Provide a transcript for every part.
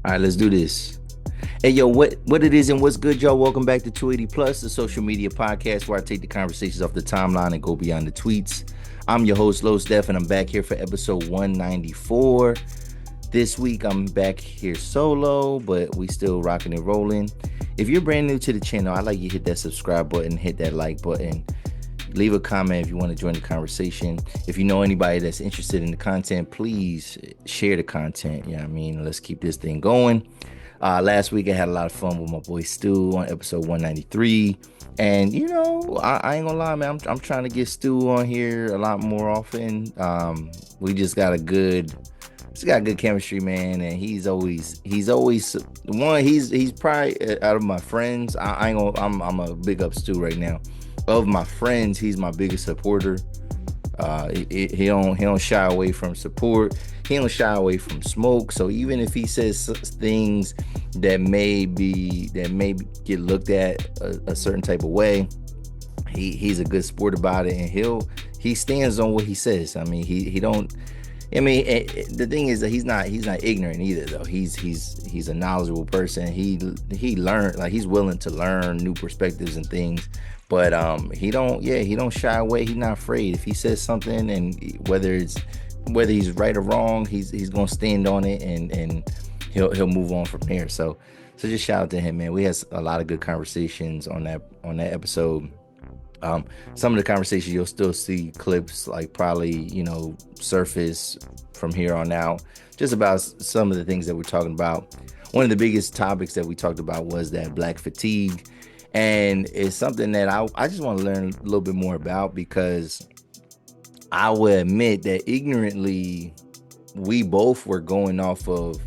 All right, let's do this. Hey, yo, what it is and what's good, y'all? Welcome back to 280 Plus, the social media podcast where I take the conversations off the timeline and go beyond the tweets. I'm your host, Los Def, and I'm back here for episode 194. This week, I'm back here solo, but we still rocking and rolling. If you're brand new to the channel, I'd like you to hit that subscribe button, hit that like button. Leave a comment if you want to join the conversation. If you know anybody that's interested in the content, please share the content. I mean? Let's keep this thing going. Last week I had a lot of fun with my boy Stu on episode 193. And I ain't gonna lie, man, I'm trying to get Stu on here a lot more often. We just got good chemistry, man, and he's always one. He's probably out of my friends. I ain't gonna. I'm a big up Stu right now. Of my friends, he's my biggest supporter. He don't shy away from support. He don't shy away from smoke. So even if he says things that may get looked at a certain type of way, he's a good sport about it, and he stands on what he says. I mean, he don't. I mean, the thing is that he's not ignorant either, though. He's a knowledgeable person. He learned, like, he's willing to learn new perspectives and things. But he don't shy away. He's not afraid. If he says something, and whether he's right or wrong, he's gonna stand on it, and he'll move on from there. So just shout out to him, man. We had a lot of good conversations on that episode. Some of the conversations you'll still see clips, like, probably surface from here on out, just about some of the things that we're talking about. One of the biggest topics that we talked about was that black fatigue, and it's something that I just want to learn a little bit more about, because I will admit that ignorantly we both were going off of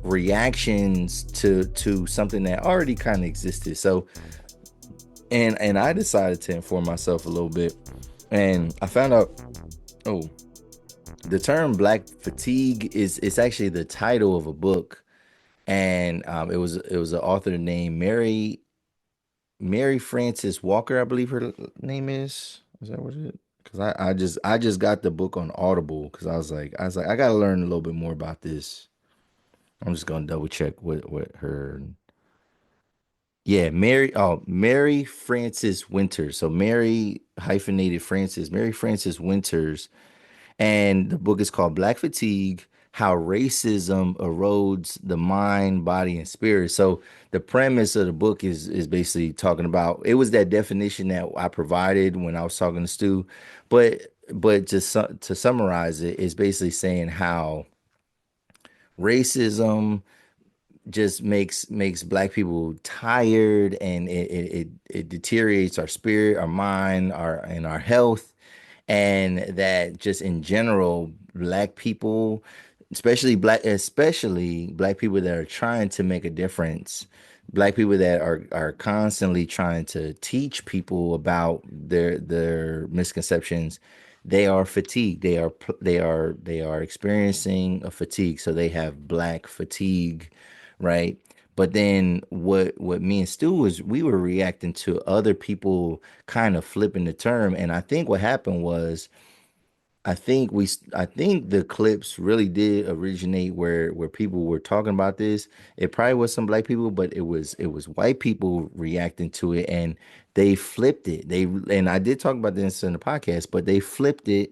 reactions to something that already kind of existed. So and I decided to inform myself a little bit, and I found out, the term black fatigue is actually the title of a book, and it was an author named Mary Frances Walker, I believe her name is. Is that what it is? Because I just got the book on Audible, because I was like I gotta learn a little bit more about this. I'm just gonna double check what her. Yeah, Mary Frances Winters. So Mary hyphenated Frances, Mary Frances Winters, and the book is called Black Fatigue: How Racism Erodes the Mind, Body, and Spirit. So the premise of the book is basically talking about, it was that definition that I provided when I was talking to Stu, but just to summarize it, is basically saying how racism just makes black people tired, and it deteriorates our spirit, our mind, our health, and that just in general, black people, especially black people that are trying to make a difference, black people that are constantly trying to teach people about their misconceptions, they are fatigued. They are experiencing a fatigue. So they have black fatigue, right? But then what me and Stu was, we were reacting to other people kind of flipping the term, and I think what happened was, I think the clips really did originate where people were talking about this. It probably was some black people, but it was white people reacting to it, and they flipped it. And I did talk about this in the podcast, but they flipped it,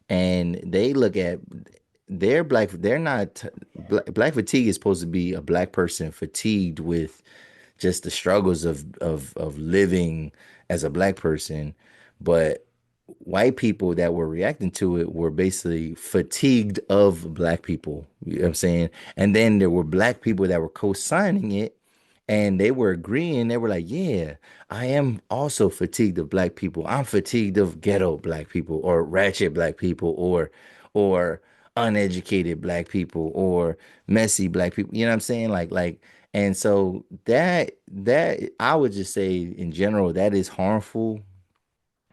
and they look at their black. They're not black fatigue is supposed to be a black person fatigued with just the struggles of living as a black person, but white people that were reacting to it were basically fatigued of black people. You know what I'm saying? And then there were black people that were co-signing it, and they were agreeing. They were like, yeah, I am also fatigued of black people. I'm fatigued of ghetto black people, or ratchet black people, or uneducated black people, or messy black people. You know what I'm saying? And so that I would just say in general, that is harmful.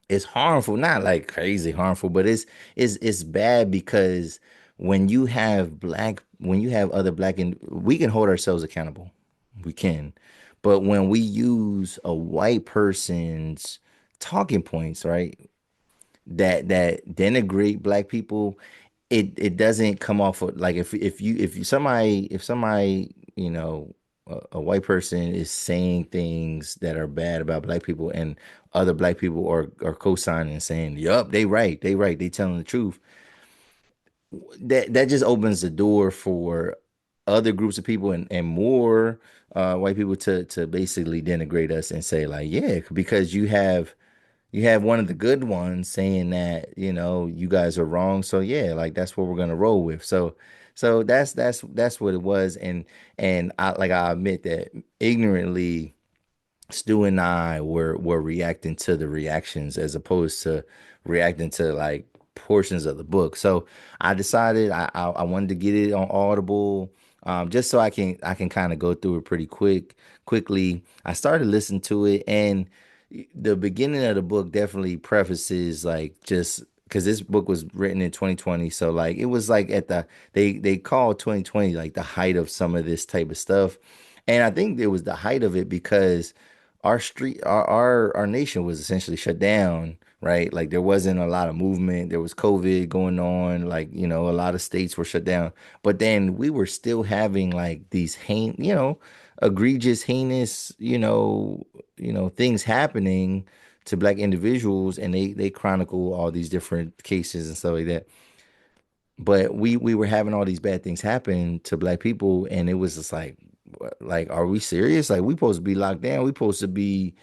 It's harmful, not like crazy harmful, but it's bad, because when you have other black, and we can hold ourselves accountable, we can, but when we use a white person's talking points, right, that denigrate black people, it doesn't come off of, like, if somebody a white person is saying things that are bad about black people, and other black people are co-signing and saying, "Yup, they right, they telling the truth." That just opens the door for other groups of people and more white people to basically denigrate us and say like, yeah, because you have one of the good ones saying that, you guys are wrong. So yeah, like that's what we're gonna roll with. So that's what it was. And I admit that ignorantly Stu and I were reacting to the reactions as opposed to reacting to like portions of the book. So I decided I wanted to get it on Audible, just so I can kind of go through it pretty quickly. I started listening to it, and the beginning of the book definitely prefaces like just because this book was written in 2020, so like it was like at they call 2020 like the height of some of this type of stuff, and I think it was the height of it because our nation was essentially shut down, right? Like there wasn't a lot of movement. There was COVID going on, like, a lot of states were shut down. But then we were still having like these egregious, heinous, things happening to black individuals, and they chronicle all these different cases and stuff like that. But we were having all these bad things happen to black people, and it was just like, like, are we serious? Like, we supposed to be locked down. We supposed to be,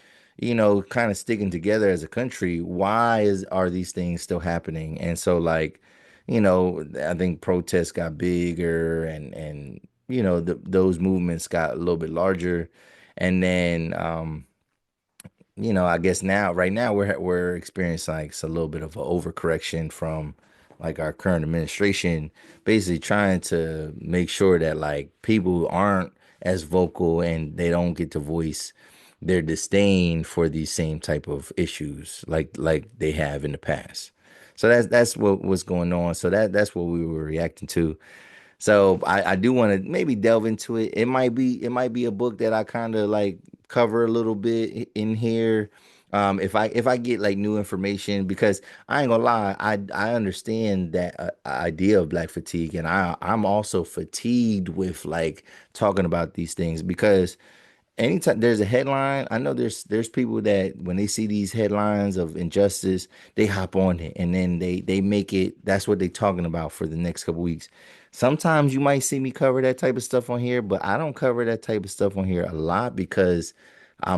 kind of sticking together as a country. Why are these things still happening? And so, like, I think protests got bigger, and those movements got a little bit larger, and then I guess right now we're experiencing like a little bit of an overcorrection from like our current administration, basically trying to make sure that like people aren't as vocal and they don't get to voice their disdain for these same type of issues like they have in the past. So that's what was going on. So that's what we were reacting to. So I do want to maybe delve into it. It might be a book that I kind of like cover a little bit in here. If I get like new information, because I ain't gonna lie, I understand that idea of black fatigue, and I'm also fatigued with like talking about these things because anytime there's a headline, I know there's people that when they see these headlines of injustice, they hop on it and then they make it that's what they're talking about for the next couple weeks. Sometimes you might see me cover that type of stuff on here, but I don't cover that type of stuff on here a lot because I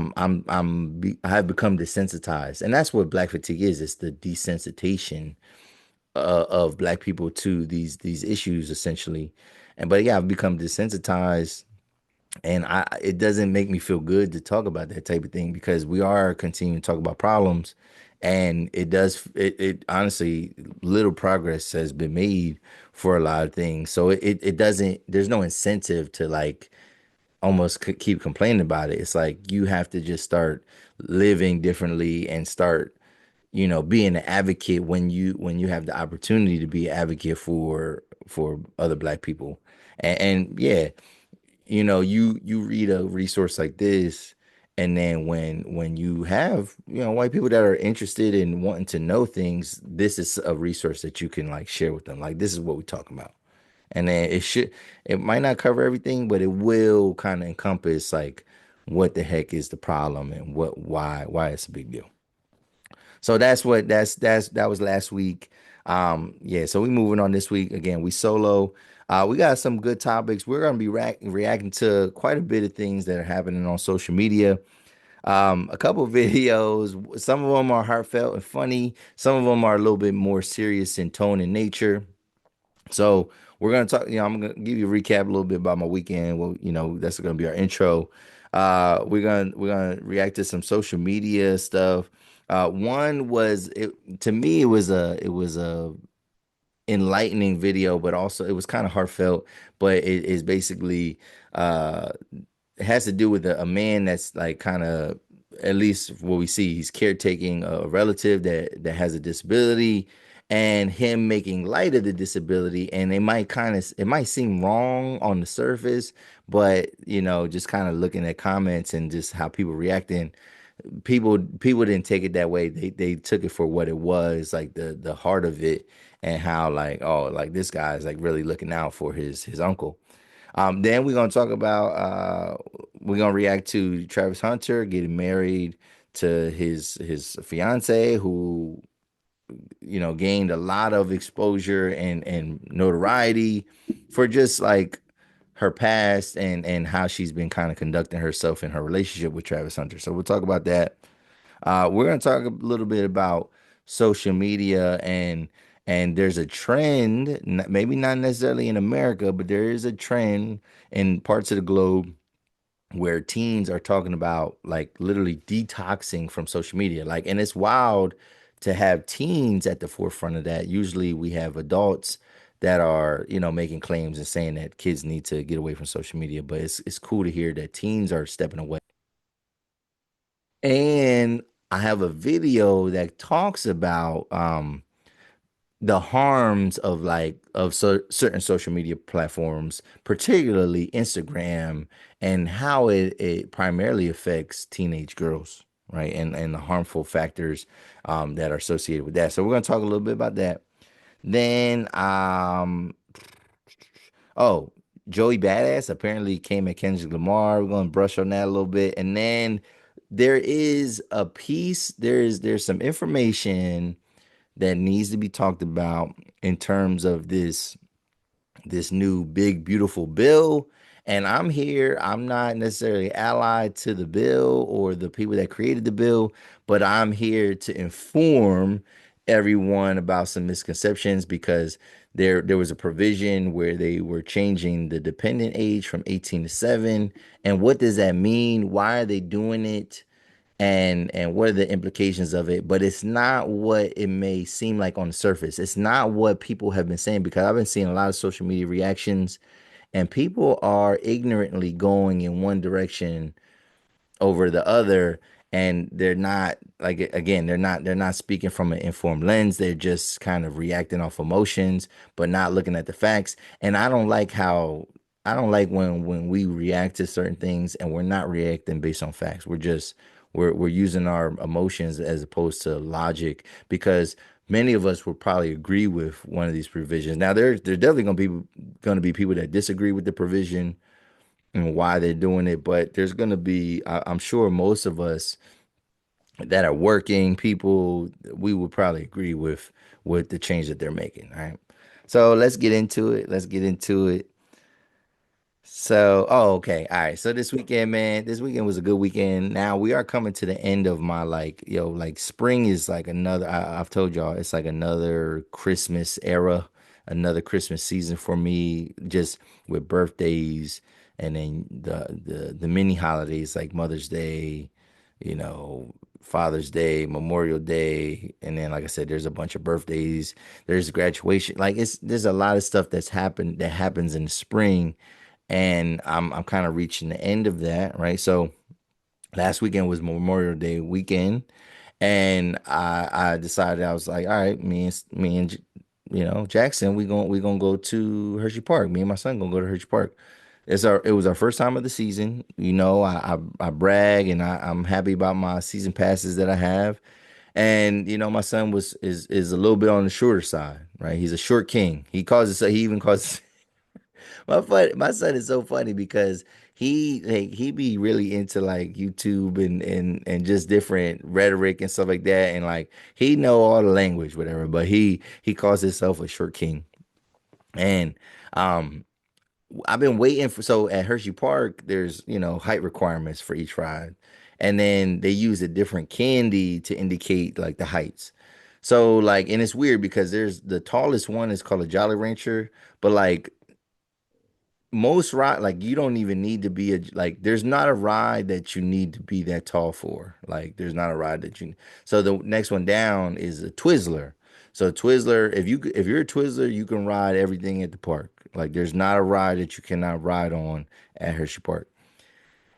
have become desensitized, and that's what black fatigue is. It's the desensitization of black people to these issues essentially. And but yeah, I've become desensitized, and it doesn't make me feel good to talk about that type of thing because we are continuing to talk about problems, and it honestly, little progress has been made for a lot of things. So it doesn't, there's no incentive to like almost keep complaining about it. It's like you have to just start living differently and start being an advocate when you have the opportunity to be an advocate for other black people. And yeah, you read a resource like this, and then when you have white people that are interested in wanting to know things, this is a resource that you can like share with them, like this is what we're talking about. And then it might not cover everything, but it will kind of encompass like what the heck is the problem and why it's a big deal. So that was last week. Yeah, so we moving on this week. Again, we solo. We got some good topics. We're gonna be reacting to quite a bit of things that are happening on social media. A couple of videos. Some of them are heartfelt and funny. Some of them are a little bit more serious in tone and nature. So we're gonna talk. I'm gonna give you a recap a little bit about my weekend. Well, that's gonna be our intro. We're gonna react to some social media stuff. One was it to me. It was a enlightening video, but also it was kind of heartfelt. But it is basically uh it has to do with a man that's like kind of, at least what we see, he's caretaking a relative that has a disability, and him making light of the disability. And it might seem wrong on the surface, but just kind of looking at comments and just how people reacting, people didn't take it that way. They took it for what it was, like the heart of it, and how like, oh, like this guy's like really looking out for his uncle. Then we're gonna talk about we're gonna react to Travis Hunter getting married to his fiance, who gained a lot of exposure and notoriety for just like her past and how she's been kind of conducting herself in her relationship with Travis Hunter. So we'll talk about that. We're going to talk a little bit about social media and there's a trend, maybe not necessarily in America, but there is a trend in parts of the globe where teens are talking about like literally detoxing from social media. Like, and it's wild to have teens at the forefront of that. Usually we have adults that are, making claims and saying that kids need to get away from social media, but it's cool to hear that teens are stepping away. And I have a video that talks about the harms of certain social media platforms, particularly Instagram, and how it primarily affects teenage girls, right? And the harmful factors that are associated with that. So we're gonna talk a little bit about that. Then oh, Joey Badass apparently came at Kendrick Lamar. We're gonna brush on that a little bit. And then there is a piece, there's some information that needs to be talked about in terms of this new big beautiful bill. And I'm here, I'm not necessarily allied to the bill or the people that created the bill, but I'm here to inform everyone about some misconceptions because there was a provision where they were changing the dependent age from 18 to 7. And what does that mean? Why are they doing it? And what are the implications of it? But it's not what it may seem like on the surface. It's not what people have been saying because I've been seeing a lot of social media reactions and people are ignorantly going in one direction over the other, and they're not, like, again, they're not speaking from an informed lens. They're just kind of reacting off emotions but not looking at the facts. And I don't like when we react to certain things and we're not reacting based on facts. We're using our emotions as opposed to logic, because many of us will probably agree with one of these provisions. Now there's definitely going to be people that disagree with the provision and why they're doing it. But there's going to be, I'm sure most of us that are working people, we would probably agree with the change that they're making. All right. So let's get into it. Let's get into it. So, oh, okay. All right. So this weekend, man, this weekend was a good weekend. Now we are coming to the end of my like spring is like another, I've told y'all, it's like another Christmas era, another Christmas season for me, just with birthdays and then the mini holidays like Mother's Day, Father's Day, Memorial Day, and then like I said, there's a bunch of birthdays, there's graduation. Like there's a lot of stuff that happens in the spring, and I'm kind of reaching the end of that, right? So last weekend was Memorial Day weekend, and I decided, I was like, all right, Jackson, we gonna go to Hershey Park. Me and my son gonna go to Hershey Park. It was our first time of the season. I brag and I'm happy about my season passes that I have. And my son is a little bit on the shorter side, right? He's a short king. He even calls my son is so funny because he be really into like YouTube and just different rhetoric and stuff like that, and like he know all the language, whatever. But he calls himself a short king, and um I've been waiting for, so at Hershey Park, there's, height requirements for each ride. And then they use a different candy to indicate like the heights. So like, and it's weird because there's the tallest one is called a Jolly Rancher, but like most ride, like you don't even need to be like there's not a ride that you need to be that tall for. Like there's not a ride that you, so the next one down is a Twizzler. So Twizzler, if you're a Twizzler, you can ride everything at the park. Like there's not a ride that you cannot ride on at Hershey Park.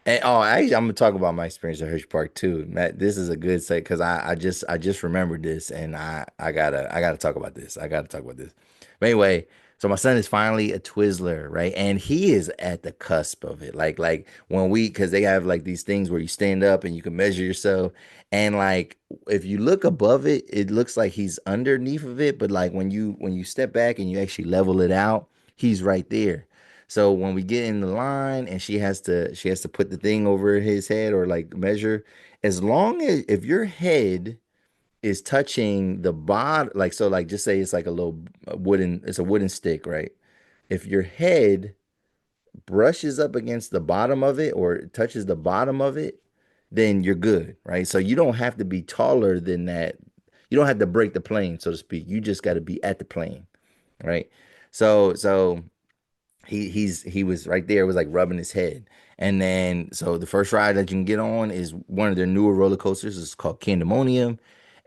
And actually, I'm gonna talk about my experience at Hershey Park too. Matt, this is a good say because I just remembered this, and I gotta talk about this. I gotta talk about this. But anyway, so my son is finally a Twizzler, right? And he is at the cusp of it. Like when because they have like these things where you stand up and you can measure yourself, and like if you look above it, it looks like he's underneath of it, but like when you step back and you actually level it out, he's right there. So when we get in the line and she has to put the thing over his head or like measure, as long as if your head is touching the bottom, like so, like just say it's like a little wooden, it's a wooden stick, right? If your head brushes up against the bottom of it or touches the bottom of it, then you're good, right? So you don't have to be taller than that. You don't have to break the plane, so to speak. You just got to be at the plane, right? So he was right there, was like rubbing his head. And then so the first ride that you can get on is one of their newer roller coasters. It's called Candemonium.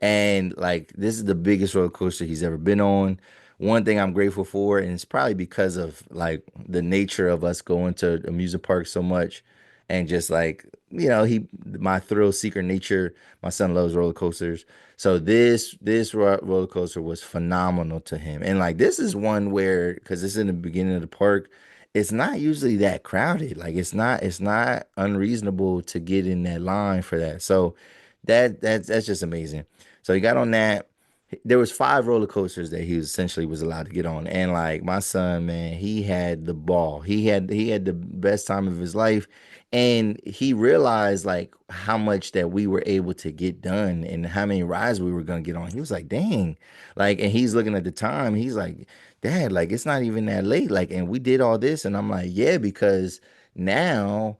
And like this is the biggest roller coaster he's ever been on. One thing I'm grateful for, and it's probably because of like the nature of us going to amusement parks so much and just like, he my thrill seeker nature, my son loves roller coasters. So this roller coaster was phenomenal to him. And like this is one where because it's in the beginning of the park, it's not usually that crowded. Like it's not unreasonable to get in that line for that. So that's just amazing. So he got on that. There was five roller coasters that he was essentially was allowed to get on. And like my son, man, he had the ball. He had the best time of his life. And he realized like how much that we were able to get done and how many rides we were gonna get on. He was like, dang. Like, and he's looking at the time, he's like, Dad, like it's not even that late. Like, and we did all this. And I'm like, yeah, because now,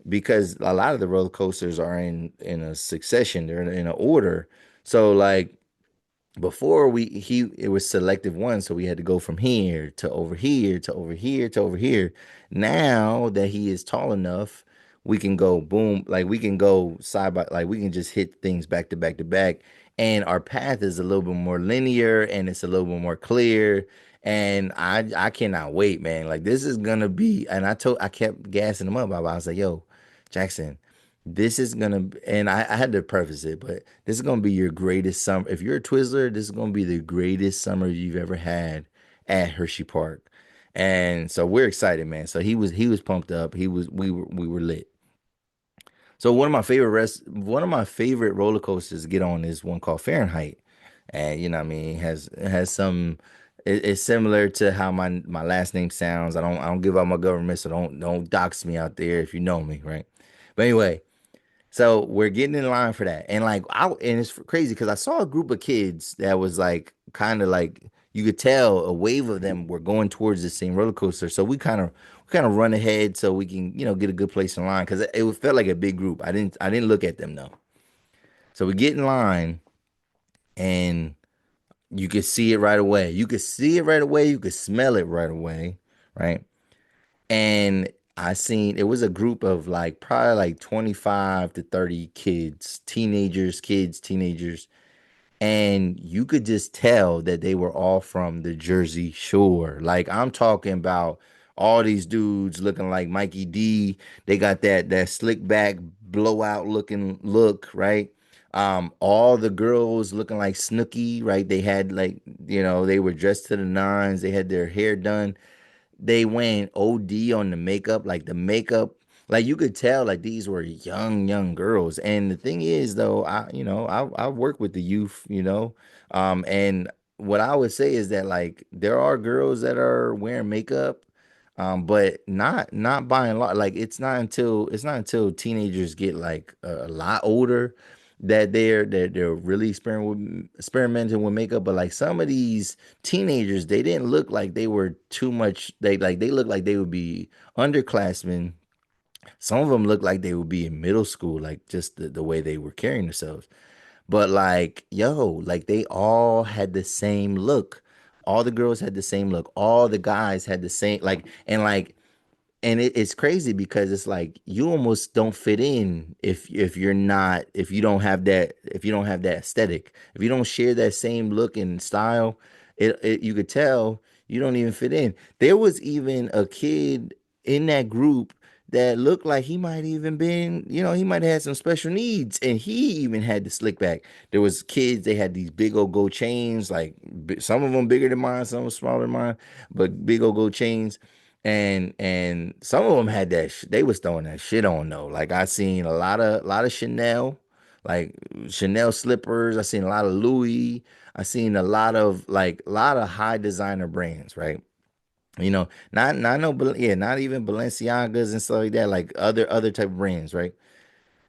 because a lot of the roller coasters are in a succession, they're in an order. So like before it was selective one, so we had to go from here to over here to over here to over here. Now that he is tall enough, we can go boom, like we can go side by, like we can just hit things back to back to back, and our path is a little bit more linear and it's a little bit more clear. And I cannot wait, man. Like this is gonna be, and I kept gassing him up. I was like, yo, Jackson, this is gonna, and I had to preface it, but this is gonna be your greatest summer. If you're a Twizzler, this is gonna be the greatest summer you've ever had at Hershey Park. And so we're excited, man. So he was pumped up. We were lit. So one of my favorite roller coasters to get on is one called Fahrenheit. And you know what I mean, it has some it's similar to how my last name sounds. I don't give out my government, so don't dox me out there if you know me, right? But anyway, so we're getting in line for that. And like and it's crazy because I saw a group of kids that was like kind of like you could tell a wave of them were going towards the same roller coaster. So we kind of run ahead so we can, get a good place in line because it felt like a big group. I didn't look at them though. So we get in line and you could see it right away. You could see it right away. You could smell it right away, right? And I seen it was a group of like probably like 25 to 30 kids, teenagers, and you could just tell that they were all from the Jersey Shore. Like I'm talking about all these dudes looking like Mikey D. They got that slick back blowout looking look, right? All the girls looking like Snooki, right? They had like, they were dressed to the nines, they had their hair done, they went OD on the makeup, like the makeup, like you could tell like these were young girls. And the thing is though, I work with the youth, and what I would say is that like there are girls that are wearing makeup, but not by and large. Like it's not until teenagers get like a lot older that they're really experimenting with makeup. But like some of these teenagers, they didn't look like they were too much. They look like they would be underclassmen. Some of them look like they would be in middle school, like just the way they were carrying themselves. But like, yo, like they all had the same look. All the girls had the same look. All the guys had the same like, it's crazy because it's like you almost don't fit in if you don't have that aesthetic, if you don't share that same look and style, you could tell you don't even fit in. There was even a kid in that group that looked like he might even been, he might have had some special needs, and he even had the slick back. There was kids, they had these big old gold chains, like some of them bigger than mine, some smaller than mine, but big old gold chains. And some of them had they was throwing that shit on though. Like I seen a lot of Chanel, like Chanel slippers. I seen a lot of Louis. I seen a lot of high designer brands, right? Not no, yeah, not even Balenciagas and stuff like that, like other type of brands, right?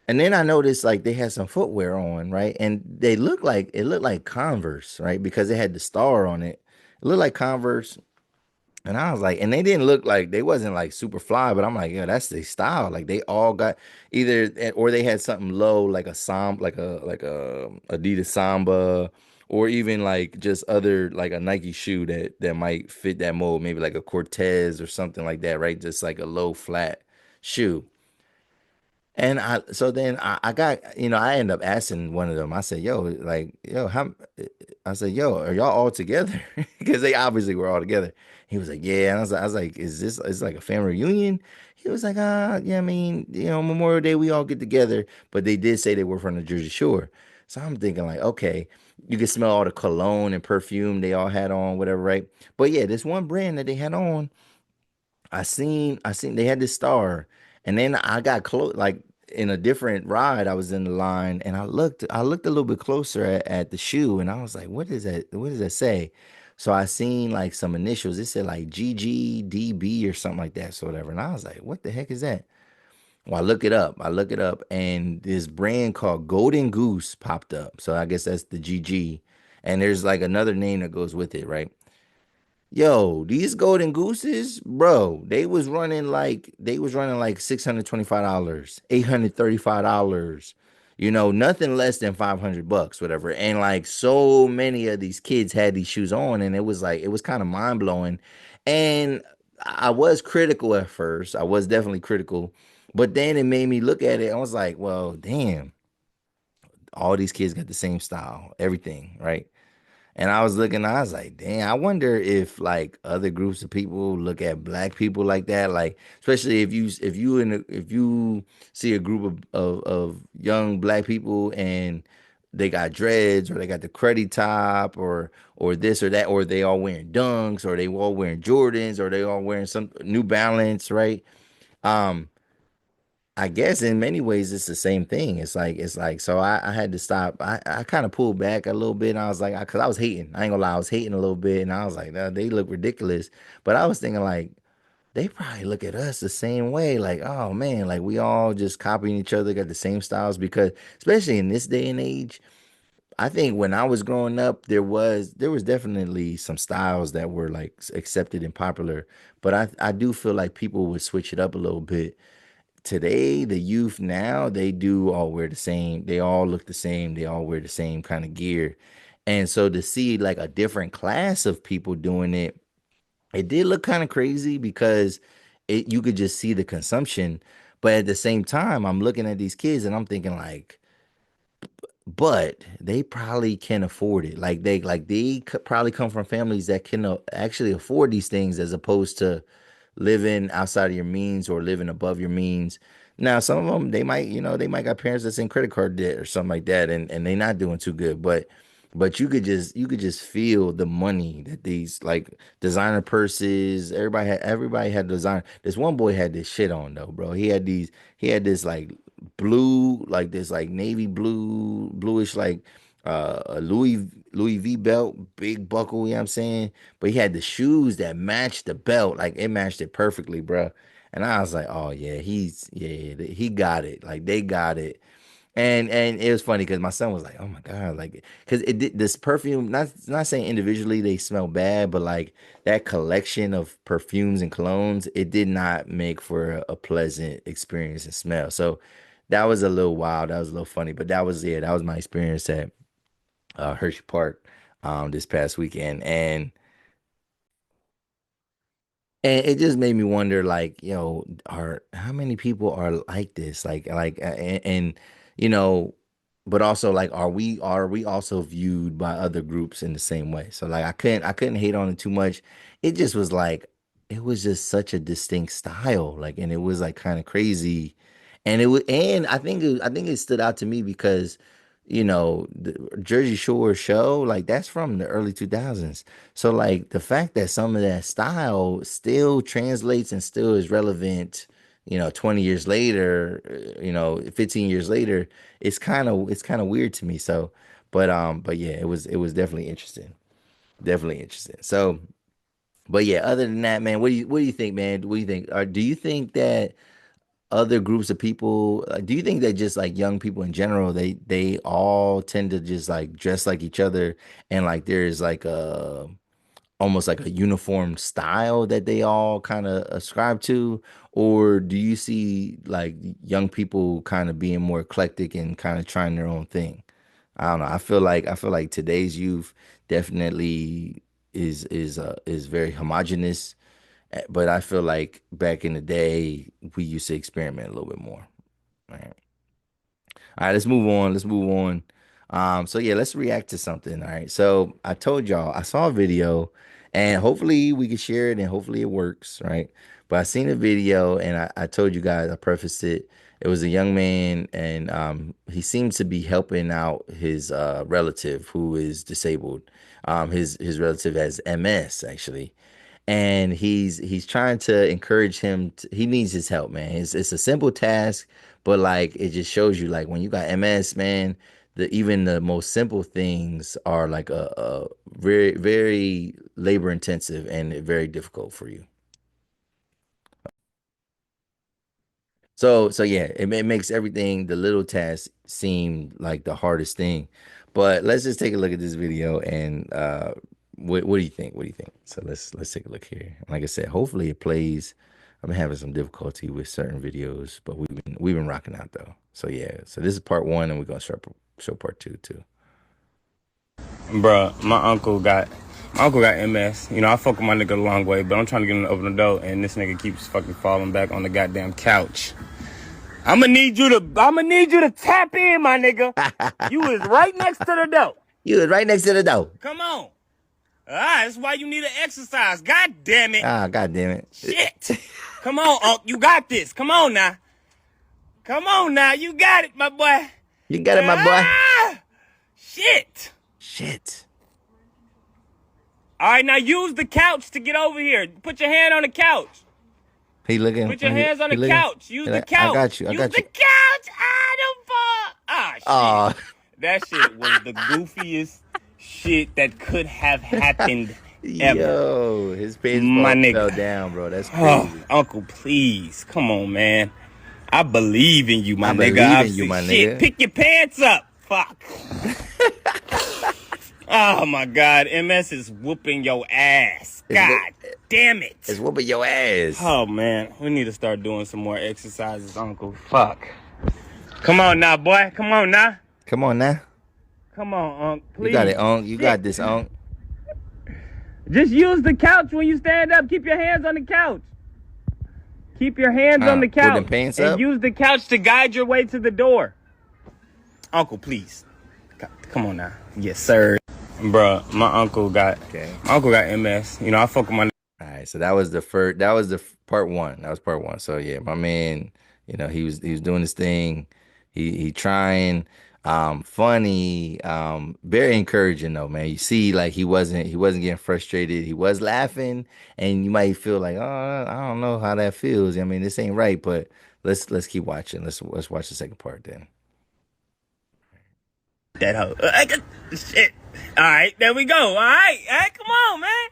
And then I noticed like they had some footwear on, right? And they looked like it looked like Converse, right? Because they had the star on it. It looked like Converse. And I was like, and they didn't look like they wasn't like super fly, but I'm like, yeah, that's their style. Like they all got either or they had something low, like a like a Adidas Samba, or even like just other like a Nike shoe that might fit that mold, maybe like a Cortez or something like that, right? Just like a low flat shoe. And so then I got, I ended up asking one of them. I said, yo, like, yo, how, I said, yo, are y'all all together? Because they obviously were all together. He was like, yeah. And I was like, is like a family reunion? He was like, yeah, I mean, Memorial Day, we all get together. But they did say they were from the Jersey Shore. So I'm thinking like, okay, you can smell all the cologne and perfume they all had on, whatever, right? But yeah, this one brand that they had on, I seen they had this star, and then I got close, like in a different ride. I was in the line, and I looked a little bit closer at the shoe, and I was like, "What is that? What does that say?" So I seen like some initials. It said like GGDB or something like that, so whatever. And I was like, "What the heck is that?" Well, I look it up. And this brand called Golden Goose popped up. So I guess that's the GG, and there's like another name that goes with it, right? Yo, these golden gooses, bro, they was running like $625, $835, nothing less than $500, whatever. And like so many of these kids had these shoes on, and it was kind of mind-blowing. And I was critical at first. I was definitely critical, but then it made me look at it. I was like, well, damn, all these kids got the same style, everything, right? And I was looking, I was like, damn, I wonder if like other groups of people look at black people like that. Like, especially if you see a group of young black people and they got dreads or they got the cruddy top or this or that, or they all wearing dunks, or they all wearing Jordans, or they all wearing some New Balance, right? Um, I guess in many ways it's the same thing. It's like so I had to stop. I kind of pulled back a little bit and I was like, because I was hating. I ain't gonna lie, I was hating a little bit and I was like, "Nah, they look ridiculous." But I was thinking like they probably look at us the same way. Like, oh man, like we all just copying each other, got the same styles because especially in this day and age, I think when I was growing up, there was definitely some styles that were like accepted and popular. But I do feel like people would switch it up a little bit today. The youth now, they do all wear the same, they all look the same, they all wear the same kind of gear. And so to see like a different class of people doing it, it did look kind of crazy because you could just see the consumption. But at the same time, I'm looking at these kids and I'm thinking like, but they probably can afford it. Like they could probably come from families that can actually afford these things as opposed to living outside of your means or living above your means. Now, some of them they might got parents that's in credit card debt or something like that, and they not doing too good. But you could just feel the money that these like designer purses. Everybody had design. This one boy had this shit on though, bro. He had this like blue, like this like navy blue, bluish like a Louis V belt, big buckle, you know what I'm saying? But he had the shoes that matched the belt, like it matched it perfectly, bro. And I was like, oh yeah, he got it. Like they got it. And it was funny because my son was like, "Oh my God!" Like, because this perfume. Not saying individually they smell bad, but like that collection of perfumes and colognes, it did not make for a pleasant experience and smell. So that was a little wild. That was a little funny, but that was my experience at Hershey Park this past weekend, and it just made me wonder, like, are how many people are like this? And you know, but also like, are we also viewed by other groups in the same way? So like, I couldn't hate on it too much. It just was like, it was just such a distinct style, like, and it was like kind of crazy, and I think it stood out to me because, the Jersey Shore show, like that's from the early 2000s. So like the fact that some of that style still translates and still is relevant, 20 years later, 15 years later, it's kind of weird to me. So, but yeah, it was definitely interesting. Definitely interesting. So, But yeah, other than that, man, what do you think, man? What do you think? Or do you think that other groups of people, do you think that just like young people in general, they all tend to just like dress like each other, and like there's like a almost like a uniform style that they all kind of ascribe to? Or do you see like young people kind of being more eclectic and kind of trying their own thing? I don't know. I feel like today's youth definitely is very homogenous, but I feel like back in the day we used to experiment a little bit more. Right. All right, let's move on. Let's move on. So yeah, let's react to something. All right. So I told y'all I saw a video, and hopefully we can share it and hopefully it works, right? But I seen a video, and I told you guys, I prefaced it. It was a young man, and he seems to be helping out his relative who is disabled. His relative has MS actually, and he's trying to encourage him he needs his help, man. It's a simple task, but like it just shows you like when you got MS, man, even the most simple things are like a very very labor intensive and very difficult for you. So yeah, it makes everything, the little tasks seem like the hardest thing. But let's just take a look at this video and what do you think? What do you think? So let's take a look here. Like I said, hopefully it plays. I've been having some difficulty with certain videos, but we've been rocking out though. So yeah, so this is part one, and we're gonna show part two too. Bruh, my uncle got MS. You know, I fuck with my nigga a long way, but I'm trying to get him to open the door, and this nigga keeps fucking falling back on the goddamn couch. I'ma need you to tap in, my nigga. You is right next to the door. You was right next to the door. Come on. That's why you need to exercise. God damn it. Ah, god damn it. Shit. Come on, Unc. You got this. Come on now. Come on now. You got it, my boy. You got it, my boy. Shit. Shit. All right, now use the couch to get over here. Put your hand on the couch. He looking. Put your hands on the couch. Use the couch. I got you. I got you. Use the couch. Shit. Oh. That shit was the goofiest shit that could have happened ever. Yo, his My baseball nigga. fell down, bro. That's crazy. Oh, Uncle, please. Come on, man. I believe in you, my I nigga. believe in you, my Shit, nigga. pick your pants up. Fuck. Oh, my God. MS is whooping your ass. God damn it. It's whooping your ass. Oh, man. We need to start doing some more exercises, Uncle. Fuck. Come on now, boy. Come on now. Come on now. Come on, Unc. Please. You got it, Unc. You got this, Unc. Just use the couch when you stand up. Keep your hands on the couch. Keep your hands on the Put couch. them pants and up. use the couch to guide your way to the door. Uncle, please. Come on now. Yes, sir. Bruh, my uncle got MS. You know, I fuck with my... All right, so that was the first. That was the part one. That was part one. So yeah, my man, he was doing his thing. He trying, funny, very encouraging though, man. You see, like he wasn't getting frustrated. He was laughing, and you might feel like, oh, I don't know how that feels. I mean, this ain't right, but let's keep watching. Let's watch the second part then. That hoe. Shit. All right, there we go. All right. Come on, man.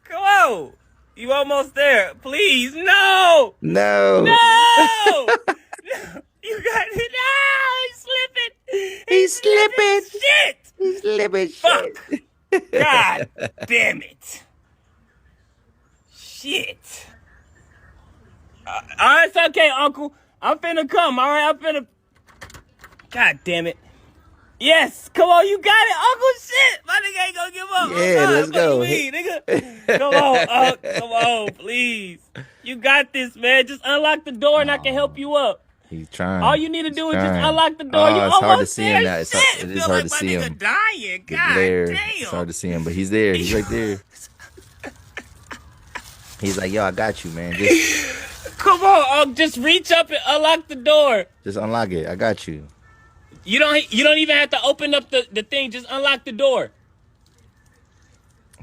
Come on. You almost there. Please. No. No. No. No. You got it. No. He's slipping. He's slipping. Shit. He's slipping. Fuck. God damn it. Shit. All right, it's okay, Uncle. I'm finna come. All right, I'm finna. God damn it. Yes, come on, you got it, Uncle. Shit, my nigga ain't gonna give up. Yeah, let's go. What you mean, nigga? Come on, come on, please. You got this, man. Just unlock the door and I can help you up. He's trying. All you need to do is just unlock the door. Oh, You it's hard to almost see there. him now. It is hard to see him. Dying. God There. damn. It's hard to see him, but he's there. He's right there. He's like, yo, I got you, man. Come on, just reach up and unlock the door. Just unlock it. I got you. You don't even have to open up the thing. Just unlock the door.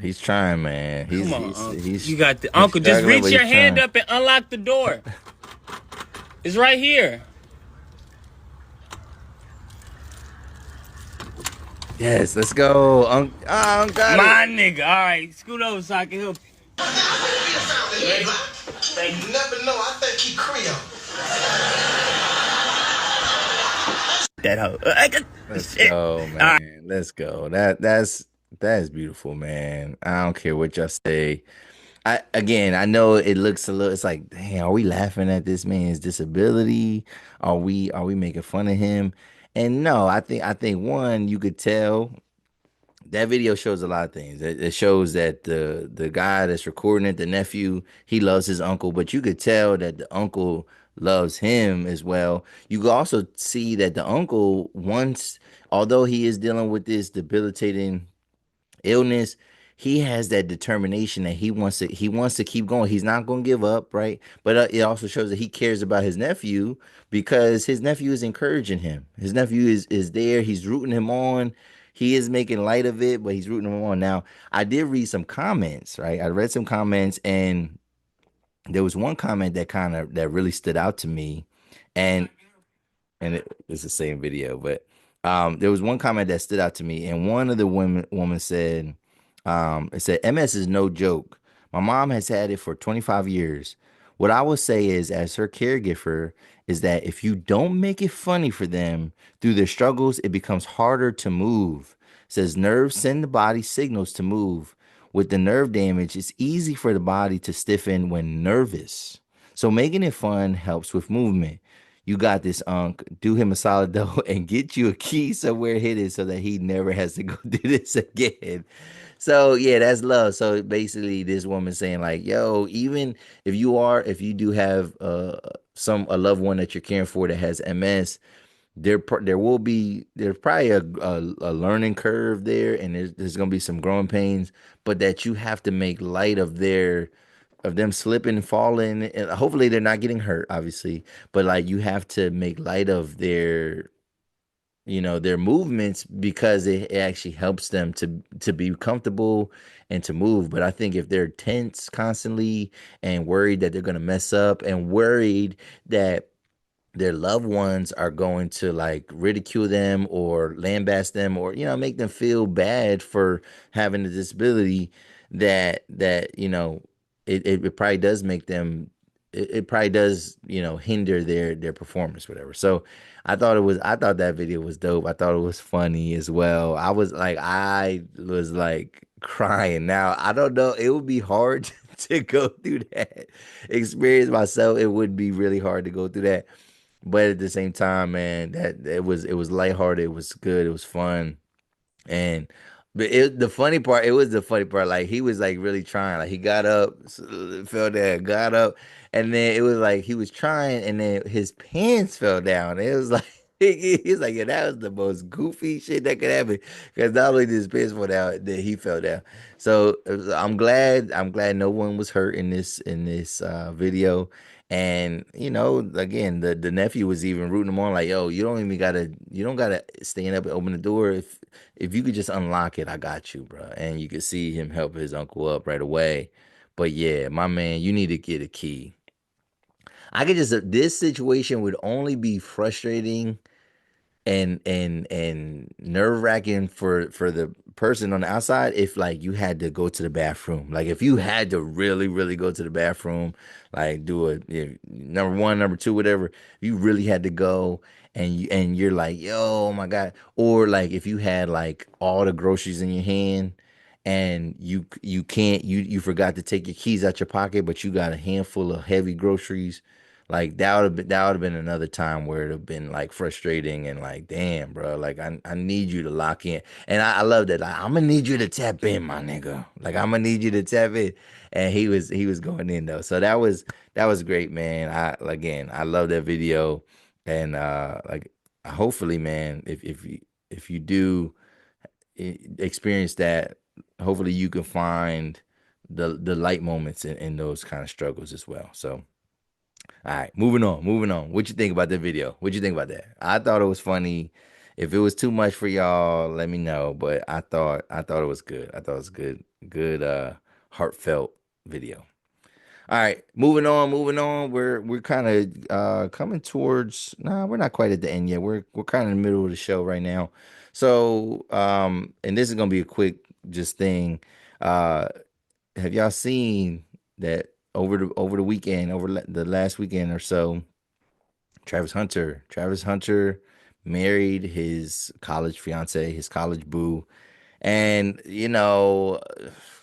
He's trying, man. Come on, you got the Uncle. Just reach your hand up and unlock the door. It's right here. Yes, let's go. Got My nigga. All right, scoot over so I can help. I may be a fountain, he black. Thank You you. never know. I think he Creole. That hoe. Let's Shit. go, All right. man. Let's go. That's beautiful, man. I don't care what y'all say. I know it looks a little. It's like, damn, are we laughing at this man's disability? Are we making fun of him? And no, I think one, you could tell that video shows a lot of things. It shows that the guy that's recording it, the nephew, he loves his uncle, but you could tell that the uncle loves him as well. You could also see that the uncle once, although he is dealing with this debilitating illness, he has that determination that he wants to keep going. He's not going to give up, right? But it also shows that he cares about his nephew because his nephew is encouraging him. His nephew is there. He's rooting him on. He is making light of it, but he's rooting him on. Now, I did read some comments, right? I read some comments, and there was one comment that really stood out to me, and it's the same video, but there was one comment that stood out to me, and one of the woman said, it said, MS is no joke. My mom has had it for 25 years. What I would say is, as her caregiver, is that if you don't make it funny for them through their struggles, it becomes harder to move. It says nerves send the body signals to move. With the nerve damage, it's easy for the body to stiffen when nervous. So making it fun helps with movement. You got this, Unc. Do him a solid though and get you a key somewhere hidden so that he never has to go do this again. So yeah, that's love. So basically, this woman saying like, "Yo, even if you do have a loved one that you're caring for that has MS, there's probably a learning curve there, and there's gonna be some growing pains, but that you have to make light of them slipping and falling, and hopefully they're not getting hurt, obviously, but like you have to make light of their movements because it actually helps them to be comfortable and to move. But I think if they're tense constantly and worried that they're gonna mess up and worried that their loved ones are going to like ridicule them or lambast them or make them feel bad for having a disability, that it probably does make them, it probably does hinder their performance, whatever. So I thought that video was dope. I thought it was funny as well. I was like crying. Now I don't know, it would be hard to go through that experience myself. It would be really hard to go through that, but at the same time, man, that it was lighthearted, it was good, it was fun. And it was the funny part. Like he was like really trying. Like he got up, fell down, got up, and then it was like he was trying, and then his pants fell down. It was like he's like, yeah, that was the most goofy shit that could happen. Because not only did his pants fall down, then he fell down. So I'm glad no one was hurt in this video. And again, the nephew was even rooting him on, like, yo, you don't gotta stand up and open the door. If you could just unlock it, I got you, bro. And you could see him help his uncle up right away. But yeah, my man, you need to get a key. This situation would only be frustrating and nerve-wracking for the person on the outside if like you had to go to the bathroom. Like if you had to really really go to the bathroom, like do a number one, number two, whatever, you really had to go, and you're like, yo, oh my God. Or like if you had like all the groceries in your hand, and you can't you forgot to take your keys out your pocket, but you got a handful of heavy groceries. Like that would have been another time where it'd have been like frustrating and like, damn, bro. Like I need you to lock in. And I love that. Like, I'm gonna need you to tap in, my nigga. Like I'm gonna need you to tap in. And he was going in though. So that was great, man. I love that video. And like hopefully, man, if you do experience that, hopefully you can find the light moments in those kind of struggles as well. So all right, moving on. What you think about the video? What you think about that? I thought it was funny. If it was too much for y'all, let me know. But I thought it was good. I thought it was good, heartfelt video. All right, moving on. We're kind of coming towards. Nah, we're not quite at the end yet. We're kind of in the middle of the show right now. So and this is gonna be a quick just thing. Uh, have y'all seen that over the weekend, the last weekend or so, Travis Hunter married his college fiance, his college boo. And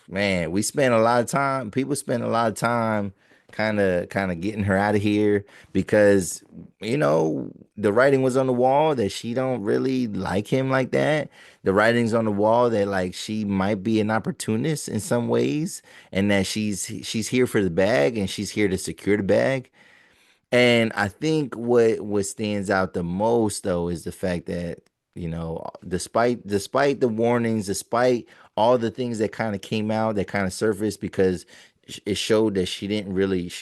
man, we spent a lot of time, people spend a lot of time kind of getting her out of here because the writing was on the wall that she don't really like him like that. The writing's on the wall that like she might be an opportunist in some ways and that she's here for the bag and she's here to secure the bag. And I think what stands out the most though is the fact that, despite the warnings, despite all the things that kind of came out, that kind of surfaced because it showed that she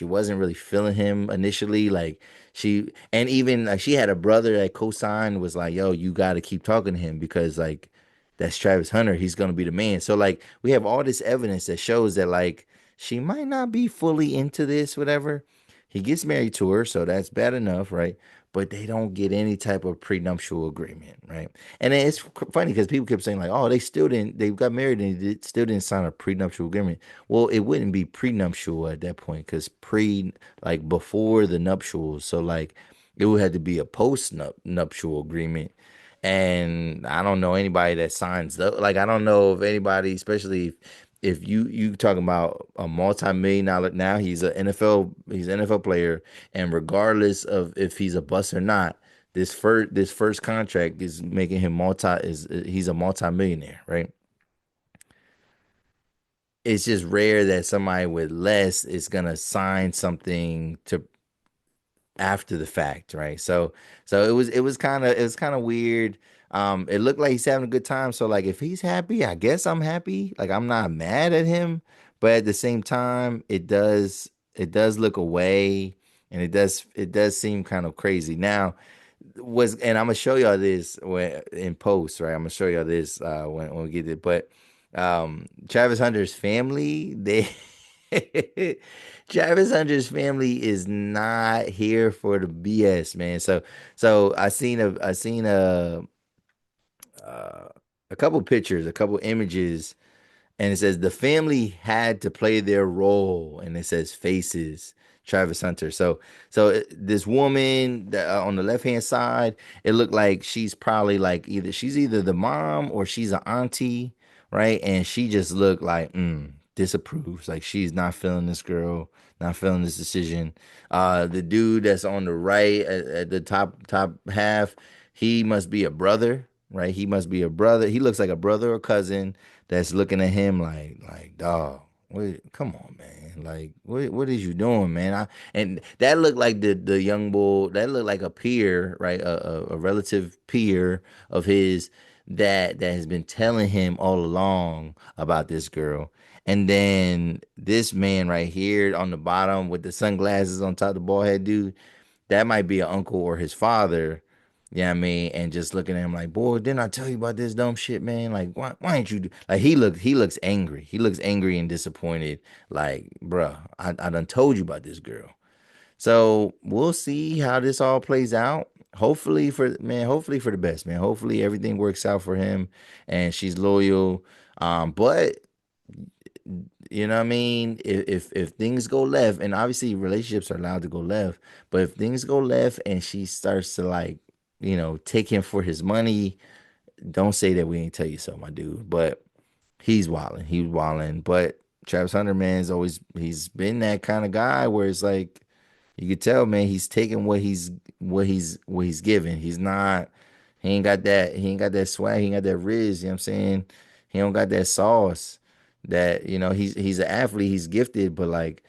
wasn't really feeling him initially. Like and even like she had a brother that co-signed was like, yo, you got to keep talking to him because like that's Travis Hunter. He's gonna be the man. So like we have all this evidence that shows that like she might not be fully into this, whatever. He gets married to her, so that's bad enough, right? But they don't get any type of prenuptial agreement, right? And then it's funny because people kept saying like, "Oh, they got married and still didn't sign a prenuptial agreement." Well, it wouldn't be prenuptial at that point because like before the nuptials, so like it would have to be a post nuptial agreement. And I don't know anybody that signs though. Like I don't know if anybody, especially if you talking about a multi-million dollar now, he's an NFL player, and regardless of if he's a bust or not, this first contract is making him he's a multi-millionaire, right? It's just rare that somebody with less is gonna sign something to after the fact, right? So it was kind of weird. It looked like he's having a good time. So like if he's happy, I guess I'm happy. Like I'm not mad at him, but at the same time, it does look away and it does seem kind of crazy. Now, and I'm gonna show y'all this when in post, right? I'm gonna show y'all this when we get it. But Travis Hunter's family, they Travis Hunter's family is not here for the BS, man. So uh, a couple pictures, a couple images, and it says the family had to play their role, and it says faces. Travis Hunter. So this woman on the left hand side, it looked like she's probably like she's either the mom or she's an auntie, right? And she just looked like disapproves, like she's not feeling this girl, not feeling this decision. The dude that's on the right at the top half, he must be a brother, right? He must be a brother. He looks like a brother or cousin that's looking at him like dog. Come on, man. Like, what is you doing, man? And that looked like the young bull. That looked like a peer, right? A relative peer of his that has been telling him all along about this girl. And then this man right here on the bottom with the sunglasses on top, the bald head dude, that might be an uncle or his father. Yeah, you know what I mean, and just looking at him like, boy, didn't I tell you about this dumb shit, man? Like, why ain't you do like he looks angry. He looks angry and disappointed. Like, bruh, I done told you about this girl. So we'll see how this all plays out. Hopefully for the best, man. Hopefully everything works out for him and she's loyal. But you know what I mean? If things go left, and obviously relationships are allowed to go left, but if things go left and she starts to like, take him for his money, don't say that we ain't tell you so, my dude. But he's wilding. He's wilding. But Travis Hunter, man, he's been that kind of guy where it's like you could tell, man, he's taking what he's given. He ain't got that swag, he ain't got that riz, you know what I'm saying? He don't got that sauce that, he's an athlete, he's gifted, but like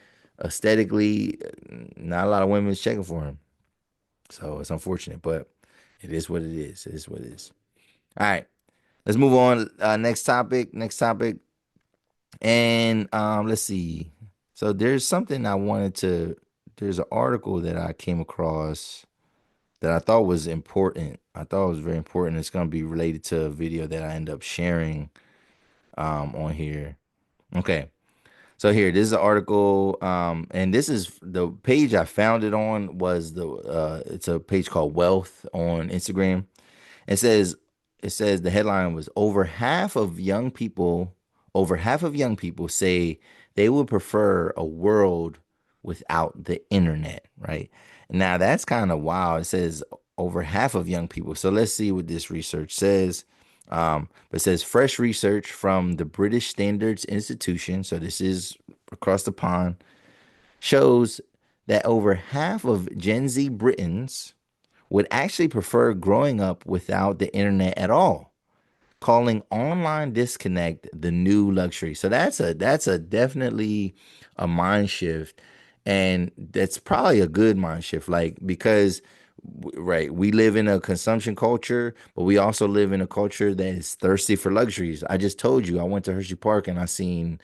aesthetically, not a lot of women is checking for him. So it's unfortunate, but it is what it is. It is what it is. All right. Let's move on. Next topic. Next topic. And let's see. So there's an article that I came across that I thought was important. I thought it was very important. It's gonna be related to a video that I end up sharing on here. Okay. So here, this is an article, and this is the page I found it on was it's a page called Wealth on Instagram. It says the headline was over half of young people say they would prefer a world without the internet, right? Now that's kind of wild. It says over half of young people. So let's see what this research says. But it says fresh research from the British Standards Institution. So this is across the pond, shows that over half of Gen Z Britons would actually prefer growing up without the internet at all, calling online disconnect the new luxury. So that's a definitely a mind shift, and that's probably a good mind shift, like because right, we live in a consumption culture, but we also live in a culture that is thirsty for luxuries. I just told you I went to Hershey Park and I seen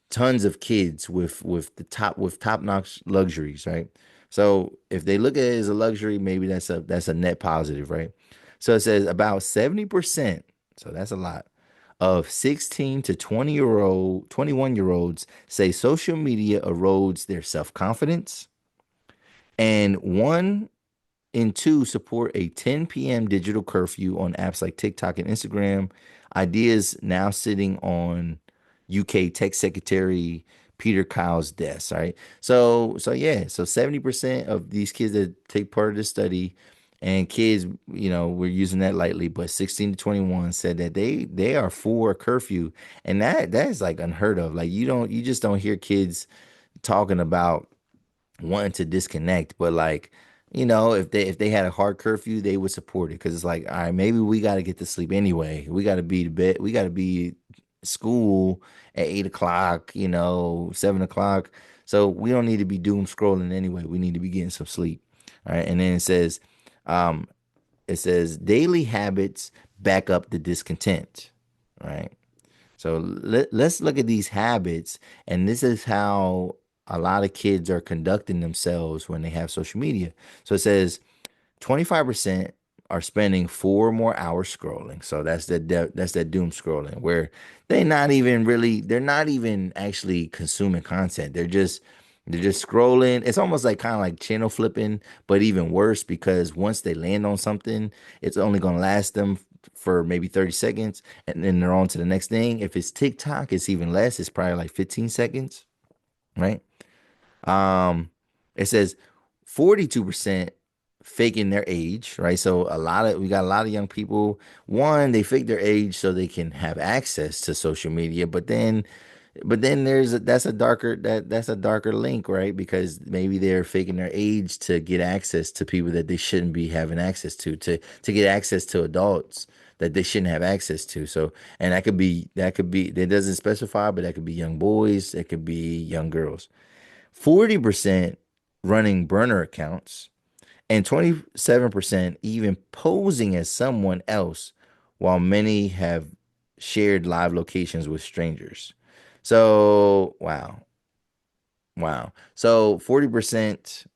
tons of kids with top notch luxuries, right? So if they look at it as a luxury, maybe that's a net positive, right? So it says about 70%, so that's a lot, of 16 to 21-year-olds say social media erodes their self-confidence, and one and two, support a 10 p.m. digital curfew on apps like TikTok and Instagram. Ideas now sitting on UK Tech Secretary Peter Kyle's desk. Right. So yeah. So 70% of these kids that take part of this study, and kids, we're using that lightly, but 16 to 21 said that they are for curfew, and that is like unheard of. Like you just don't hear kids talking about wanting to disconnect, but like, if they had a hard curfew, they would support it because it's like, all right, maybe we got to get to sleep anyway. We got to be to bed. We got to be school at 8 o'clock, 7 o'clock. So we don't need to be doom scrolling anyway. We need to be getting some sleep. All right, and then um, it says daily habits back up the discontent. Right. So let's look at these habits, and this is how a lot of kids are conducting themselves when they have social media. So it says 25% are spending 4 more hours scrolling. So that's that doom scrolling where they're not even actually consuming content. They're just scrolling. It's almost like kind of like channel flipping, but even worse because once they land on something, it's only going to last them for maybe 30 seconds and then they're on to the next thing. If it's TikTok, it's even less. It's probably like 15 seconds, right? Um, it says 42% faking their age, right? So we got a lot of young people. One, they fake their age so they can have access to social media, but then that's a darker link, right? Because maybe they're faking their age to get access to people that they shouldn't be having access to get access to adults that they shouldn't have access to. So, and that doesn't specify, but that could be young boys, it could be young girls. 40% running burner accounts, and 27% even posing as someone else, while many have shared live locations with strangers. So, wow. Wow. So 40%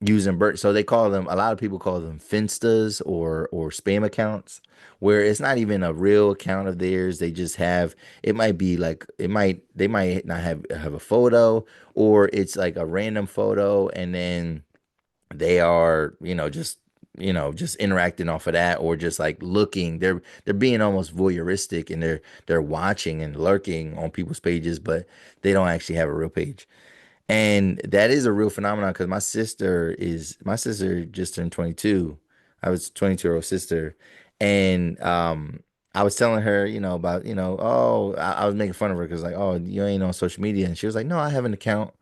using so they call them, a lot of people call them finstas or spam accounts, where it's not even a real account of theirs. They just have, it might be like, they might not have a photo, or it's like a random photo, and then they are, just interacting off of that, or just like looking. They're being almost voyeuristic, and they're watching and lurking on people's pages, but they don't actually have a real page. And that is a real phenomenon because my sister just turned 22. I was 22-year-old sister. And I was telling her, about, oh, I was making fun of her because like, oh, you ain't on social media. And she was like, no, I have an account.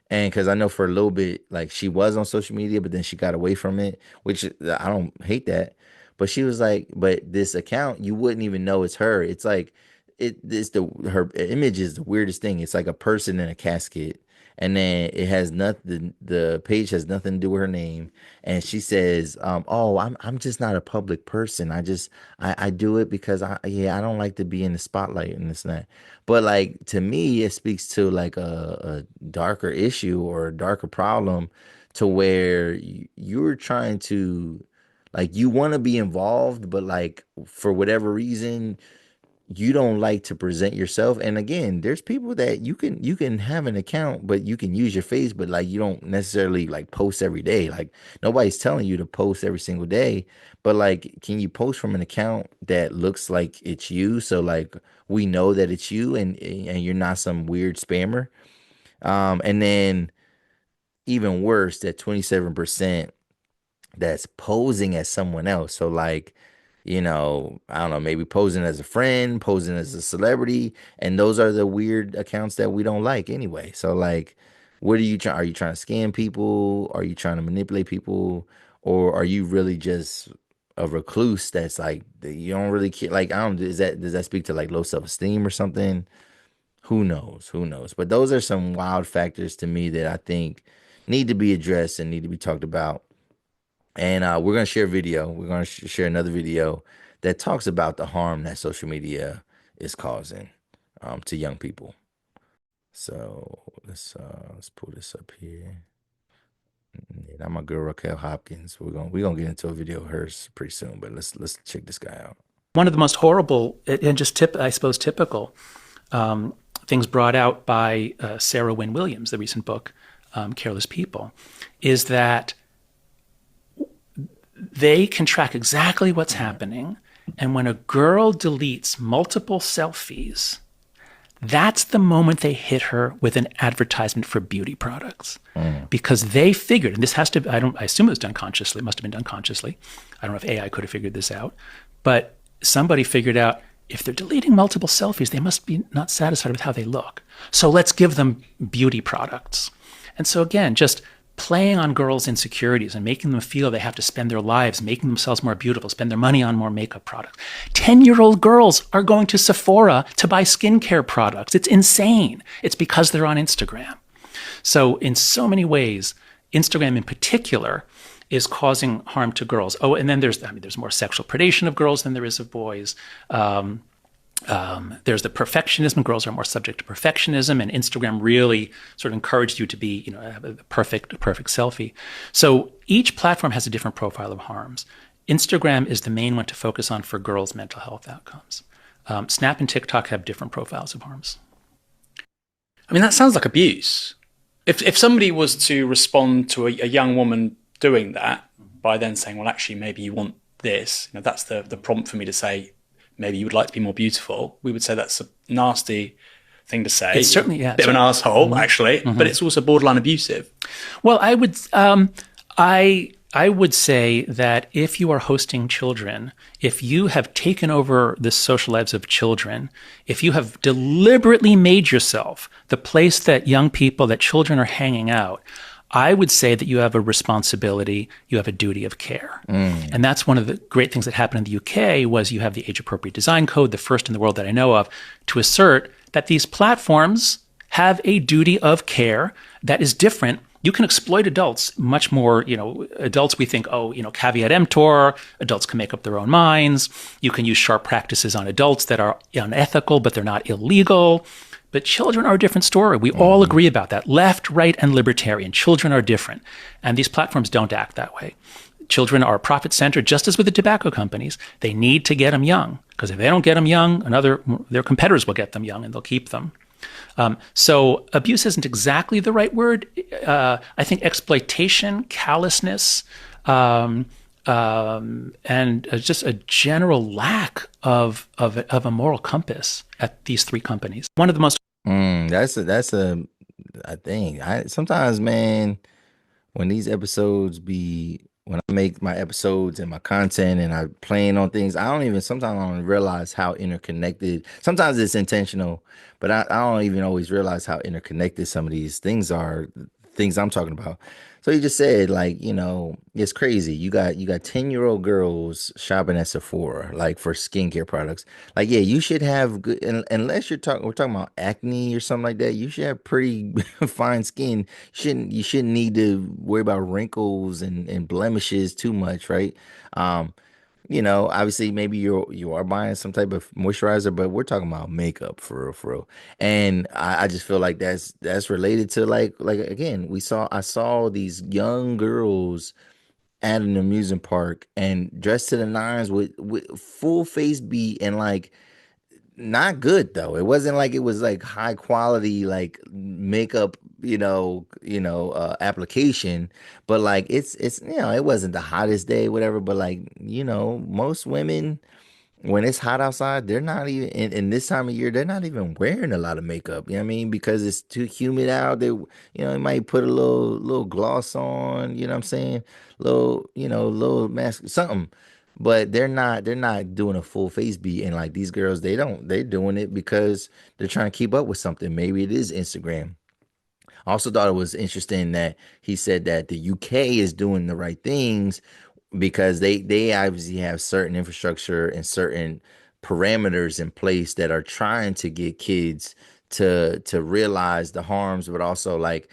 And because I know for a little bit, like she was on social media, but then she got away from it, which I don't hate that. But she was like, but this account, you wouldn't even know it's her. It's like, her image is the weirdest thing. It's like a person in a casket. And then it has nothing, the page has nothing to do with her name. And she says, oh, I'm just not a public person. I do it because I don't like to be in the spotlight and this and that. But like to me, it speaks to like a darker issue or a darker problem, to where you're trying to, like, you want to be involved, but like for whatever reason, you don't like to present yourself. And again, there's people that you can have an account, but you can use your face, but like you don't necessarily like post every day. Like nobody's telling you to post every single day, but like can you post from an account that looks like it's you? So like we know that it's you and you're not some weird spammer. And then even worse, that 27% that's posing as someone else. So like, I don't know, maybe posing as a friend, posing as a celebrity, and those are the weird accounts that we don't like anyway. So like, what are you trying? Are you trying to scam people? Are you trying to manipulate people? Or are you really just a recluse that's like you don't really care? Like, I don't, does that speak to like low self-esteem or something? Who knows? Who knows? But those are some wild factors to me that I think need to be addressed and need to be talked about. And we're gonna share a video. We're gonna share another video that talks about the harm that social media is causing to young people. So let's pull this up here. And I'm my girl Raquel Hopkins. We're gonna get into a video of hers pretty soon, but let's check this guy out. One of the most horrible and just I suppose typical things brought out by Sarah Wynne Williams, the recent book "Careless People," is that they can track exactly what's happening. And when a girl deletes multiple selfies, that's the moment they hit her with an advertisement for beauty products. Because they figured, and this has to, I assume it was done consciously, it must have been done consciously. I don't know if AI could have figured this out, but somebody figured out if they're deleting multiple selfies, they must be not satisfied with how they look. So let's give them beauty products. And so again, just playing on girls' insecurities and making them feel they have to spend their lives making themselves more beautiful, spend their money on more makeup products. 10-year-old girls are going to Sephora to buy skincare products. It's insane. It's because they're on Instagram. So in so many ways, Instagram in particular is causing harm to girls. Oh, and then there's more sexual predation of girls than there is of boys. There's the perfectionism. Girls are more subject to perfectionism, and Instagram really sort of encouraged you to be, have a perfect selfie. So each platform has a different profile of harms. Instagram is the main one to focus on for girls' mental health outcomes. Snap and TikTok have different profiles of harms. I mean, that sounds like abuse. If somebody was to respond to a young woman doing that by then saying, well, actually, maybe you want this, that's the prompt for me to say, maybe you would like to be more beautiful, we would say that's a nasty thing to say. It's certainly, yeah. Bit of an asshole, actually, but it's also borderline abusive. Well, I would say that if you are hosting children, if you have taken over the social lives of children, if you have deliberately made yourself the place that young people, that children are hanging out, I would say that you have a responsibility, you have a duty of care. And that's one of the great things that happened in the UK was you have the age-appropriate design code, the first in the world that I know of, to assert that these platforms have a duty of care that is different. You can exploit adults much more, adults we think, caveat emptor, adults can make up their own minds. You can use sharp practices on adults that are unethical, but they're not illegal. But children are a different story. We all agree about that. Left, right, and libertarian. Children are different. And these platforms don't act that way. Children are profit centered, just as with the tobacco companies. They need to get them young, because if they don't get them young, their competitors will get them young and they'll keep them. So abuse isn't exactly the right word. I think exploitation, callousness, and just a general lack of a moral compass at these three companies. One of the most That's a thing. Sometimes, man, when when I make my episodes and my content and I plan on things, sometimes I don't realize how interconnected. Sometimes it's intentional, but I don't even always realize how interconnected some of these things are, things I'm talking about. So you just said, like, it's crazy. You got 10-year-old girls shopping at Sephora, like for skincare products. Like, yeah, you should have good, unless we're talking about acne or something like that, you should have pretty fine skin. You shouldn't need to worry about wrinkles and blemishes too much, right? Obviously maybe you are buying some type of moisturizer, but we're talking about makeup for real, for real. And I just feel like that's related to like again, I saw these young girls at an amusement park and dressed to the nines with full face beat and like not good though. It wasn't like it was like high quality like makeup, application, but like it's it wasn't the hottest day, whatever, but like, most women when it's hot outside, they're not even in this time of year, they're not even wearing a lot of makeup. You know what I mean? Because it's too humid out. They might put a little gloss on, you know what I'm saying? Little mask, something. But they're not doing a full face beat. And like these girls, they're doing it because they're trying to keep up with something. Maybe it is Instagram. I also thought it was interesting that he said that the UK is doing the right things because they obviously have certain infrastructure and certain parameters in place that are trying to get kids to realize the harms, but also like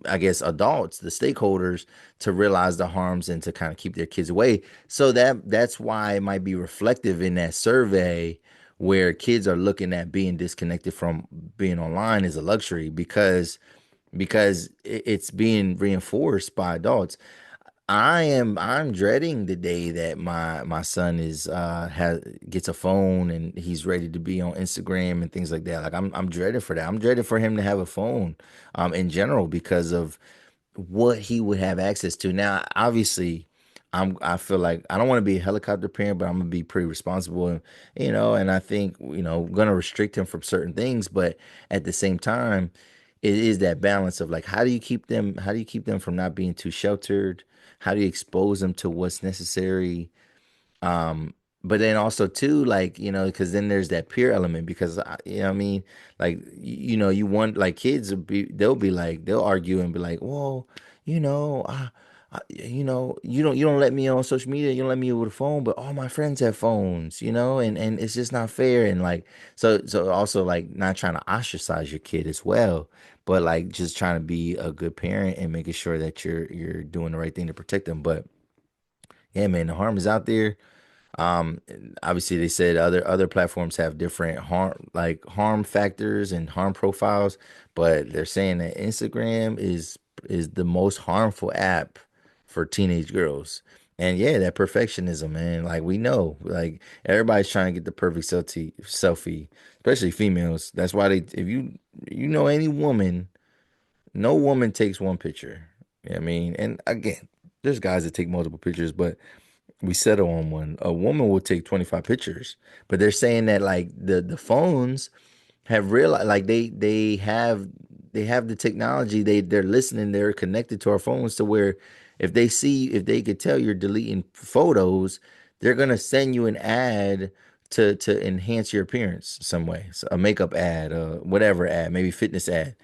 I guess adults, the stakeholders, to realize the harms and to kind of keep their kids away. So that's why it might be reflective in that survey where kids are looking at being disconnected from being online as a luxury because it's being reinforced by adults. I'm dreading the day that my son is has gets a phone and he's ready to be on Instagram and things like that. Like I'm dreading for that. I'm dreading for him to have a phone in general because of what he would have access to. Now, obviously, I feel like I don't want to be a helicopter parent, but I'm gonna be pretty responsible, and I think, gonna restrict him from certain things, but at the same time, it is that balance of like how do you keep them from not being too sheltered? How do you expose them to what's necessary? Um, but then also too, like, because then there's that peer element because what I mean, like, you want like kids they'll be like they'll argue and be like, well, you don't let me on social media, you don't let me with a phone, but all my friends have phones, and it's just not fair. And like, so also like not trying to ostracize your kid as well, but like just trying to be a good parent and making sure that you're doing the right thing to protect them. But yeah, man, the harm is out there. Obviously, they said other platforms have different harm factors and harm profiles, but they're saying that Instagram is the most harmful app for teenage girls. And yeah, that perfectionism, man. Like we know, like everybody's trying to get the perfect selfie, especially females. That's why if you know any woman, no woman takes one picture. You know what I mean? And again, there's guys that take multiple pictures, but we settle on one. A woman will take 25 pictures, but they're saying that like the phones have realized like they have the technology. They're listening. They're connected to our phones to where if they could tell you're deleting photos, they're gonna send you an ad to enhance your appearance some way. So a makeup ad, whatever ad, maybe fitness ad.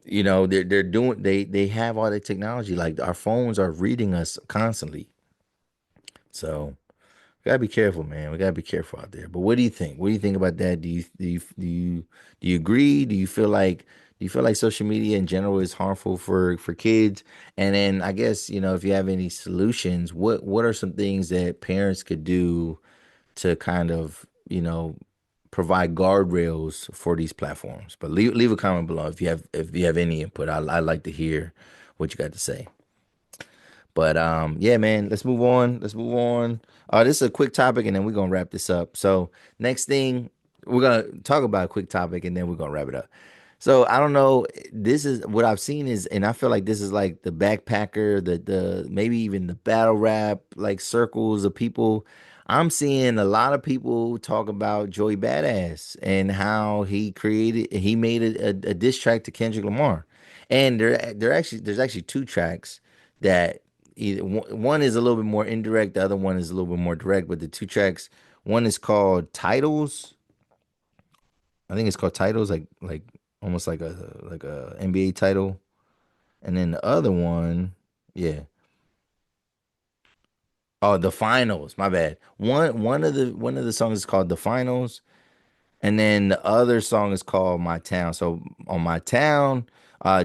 They're doing they have all the technology. Like our phones are reading us constantly. So we gotta be careful, man. We gotta be careful out there. But what do you think? What do you think about that? Do you agree? Do you feel like social media in general is harmful for kids? And then I guess, if you have any solutions, what are some things that parents could do to kind of, provide guardrails for these platforms? But leave a comment below if you have any input. I'd like to hear what you got to say. But yeah, man, let's move on. Let's move on. This is a quick topic, and then we're gonna wrap this up. So next thing, we're gonna talk about a quick topic, and then we're gonna wrap it up. So I don't know. This is what I've seen is, and I feel like this is like the backpacker, the maybe even the battle rap like circles of people. I'm seeing a lot of people talk about Joey Badass and how he made a diss track to Kendrick Lamar, and there's actually two tracks that either one is a little bit more indirect, the other one is a little bit more direct. But the two tracks, one is called Titles. I think it's called Titles, like almost like a NBA title. And then the other one, yeah. Oh, the Finals. My bad. One of the songs is called The Finals, and then the other song is called My Town. So on My Town,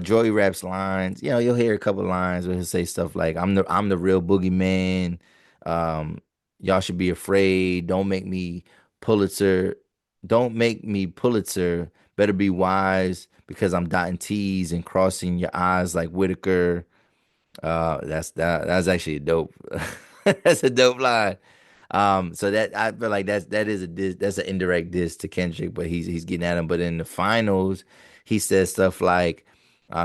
Joey raps lines. You'll hear a couple lines where he'll say stuff like I'm the real boogeyman. Um, y'all should be afraid. Pulitzer. Don't make me Pulitzer. Better be wise because I'm dotting T's and crossing your eyes like Whitaker. That's actually a dope. That's a dope line. So that I feel like that is a diss, that's an indirect diss to Kendrick, but he's getting at him. But in the finals, he says stuff like,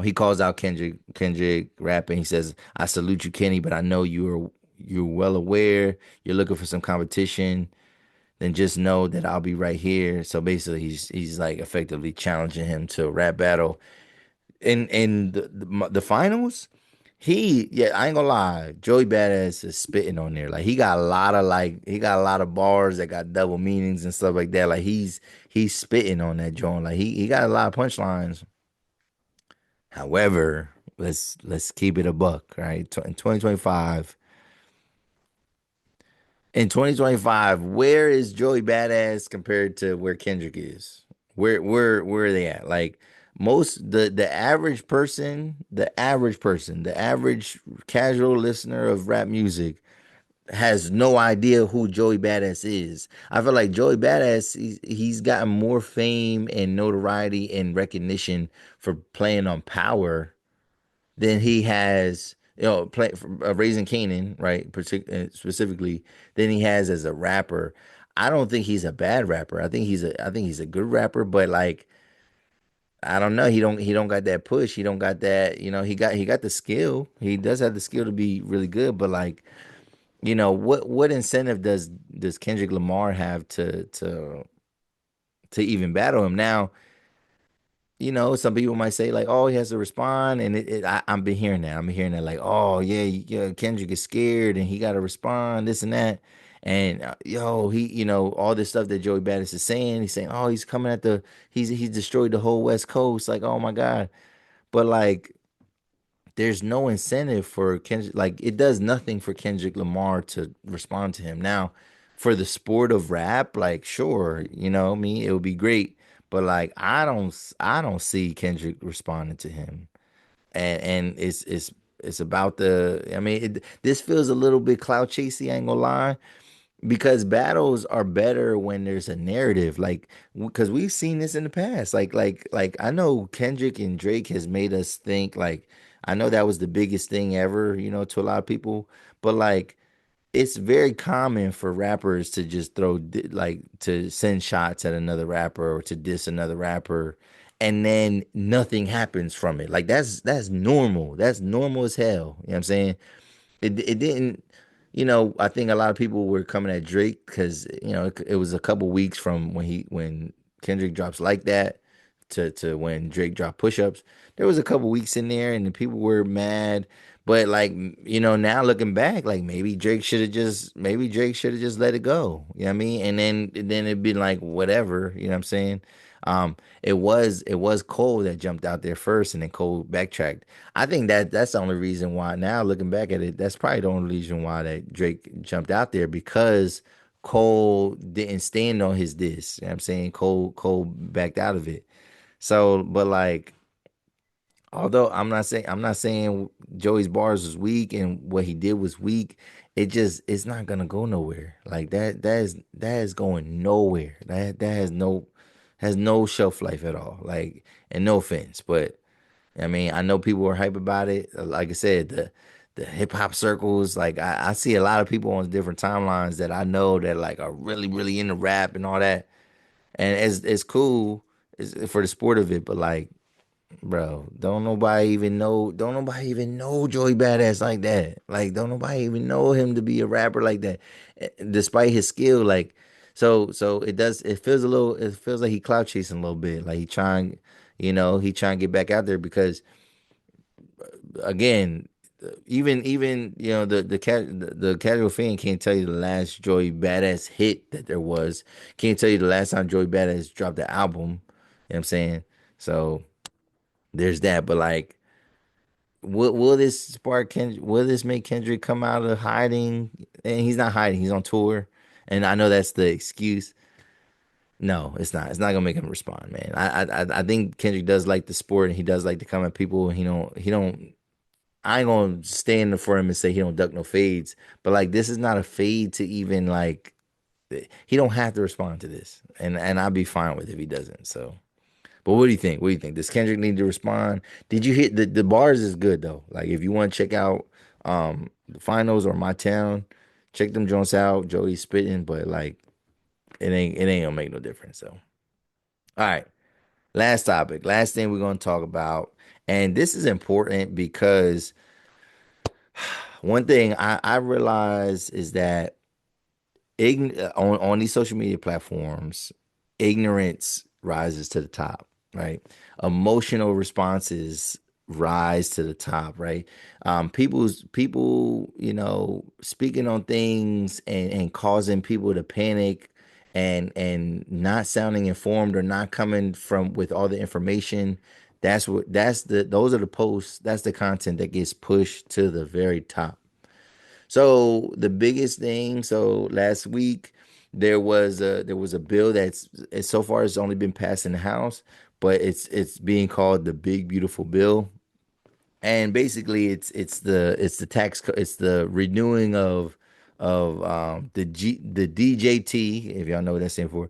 he calls out Kendrick rapping. He says, "I salute you, Kenny, but I know you're well aware you're looking for some competition. Then just know that I'll be right here." So basically, he's like effectively challenging him to a rap battle in the finals. Yeah, I ain't gonna lie, Joey Badass is spitting on there. Like he got a lot of bars that got double meanings and stuff like that. Like he's spitting on that joint. Like he got a lot of punchlines. However, let's keep it a buck, right? In 2025, where is Joey Badass compared to where Kendrick is? Where are they at? Like most the average person, the average casual listener of rap music has no idea who Joey Badass is. I feel like Joey Badass, he's gotten more fame and notoriety and recognition for playing on Power than he has, raising Canaan, right? Specifically, than he has as a rapper. I don't think he's a bad rapper. I think he's a good rapper, but like I don't know. He don't got that push. He don't got that. He got the skill. He does have the skill to be really good, but like what incentive does Kendrick Lamar have to even battle him now? Some people might say like, oh, he has to respond, and I've been hearing that. Like, oh yeah, yeah, Kendrick is scared and he got to respond, this and that, and he, all this stuff that Joey Badass is saying. He's saying, oh, he's coming at he's destroyed the whole West Coast, like, oh my God, but like, there's no incentive for Kendrick. Like, it does nothing for Kendrick Lamar to respond to him. Now, for the sport of rap, like, sure, what I mean, it would be great. But like, I don't see Kendrick responding to him. And it's about I mean, this feels a little bit clout chasey, I ain't gonna lie, because battles are better when there's a narrative, like because we've seen this in the past, like I know Kendrick and Drake has made us think, like, I know that was the biggest thing ever, to a lot of people, but like it's very common for rappers to just like to send shots at another rapper or to diss another rapper, and then nothing happens from it. Like that's normal, that's normal as hell, you know what I'm saying? It didn't, I think a lot of people were coming at Drake because, it was a couple weeks from when Kendrick drops Like That to when Drake dropped Push Ups. There was a couple weeks in there and the people were mad. But like, now looking back, like maybe Drake should have just let it go. You know what I mean? And then it'd be like whatever, you know what I'm saying? It was Cole that jumped out there first, and then Cole backtracked. I think that's the only reason why, now looking back at it, that's probably the only reason why that Drake jumped out there, because Cole didn't stand on his diss. You know what I'm saying? Cole backed out of it. So, but like, although I'm not saying Joey's bars was weak and what he did was weak, it's not gonna go nowhere. Like that is going nowhere. That has no shelf life at all. Like, and no offense, but I mean, I know people are hype about it. Like I said, the hip hop circles, like I see a lot of people on different timelines that I know that like are really, really into rap and all that. And it's cool, for the sport of it, but like, bro, don't nobody even know Joey Badass like that. Like, don't nobody even know him to be a rapper like that, despite his skill. Like, so it feels like he clout chasing a little bit. Like he trying to get back out there because, again, even the casual fan can't tell you the last Joey Badass hit that there was. Can't tell you the last time Joey Badass dropped the album. You know what I'm saying? So there's that. But like, will this spark Kendrick? Will this make Kendrick come out of hiding? And he's not hiding. He's on tour, and I know that's the excuse. No, it's not. It's not gonna make him respond, man. I think Kendrick does like the sport, and he does like to come at people. And he don't. I ain't gonna stand for him and say he don't duck no fades, but like, this is not a fade to even like. He don't have to respond to this, and I'd be fine with it if he doesn't. So. But what do you think? What do you think? Does Kendrick need to respond? Did you hit the bars is good though? Like, if you want to check out the finals or My Town, Check them joints out. Joey's spitting, but like it ain't gonna make no difference. So, all right. Last topic. Last thing we're gonna talk about, and this is important because one thing I realize is that on these social media platforms, ignorance rises to the top, right? Emotional responses rise to the top, right? People, speaking on things and causing people to panic and not sounding informed or not coming from with all the information. Those are the posts, that's the content that gets pushed to the very top. So the biggest thing, so last week there was a bill so far it's only been passed in the House, but it's being called the Big Beautiful Bill, and basically it's the renewing of the DJT, if y'all know what that's stands for,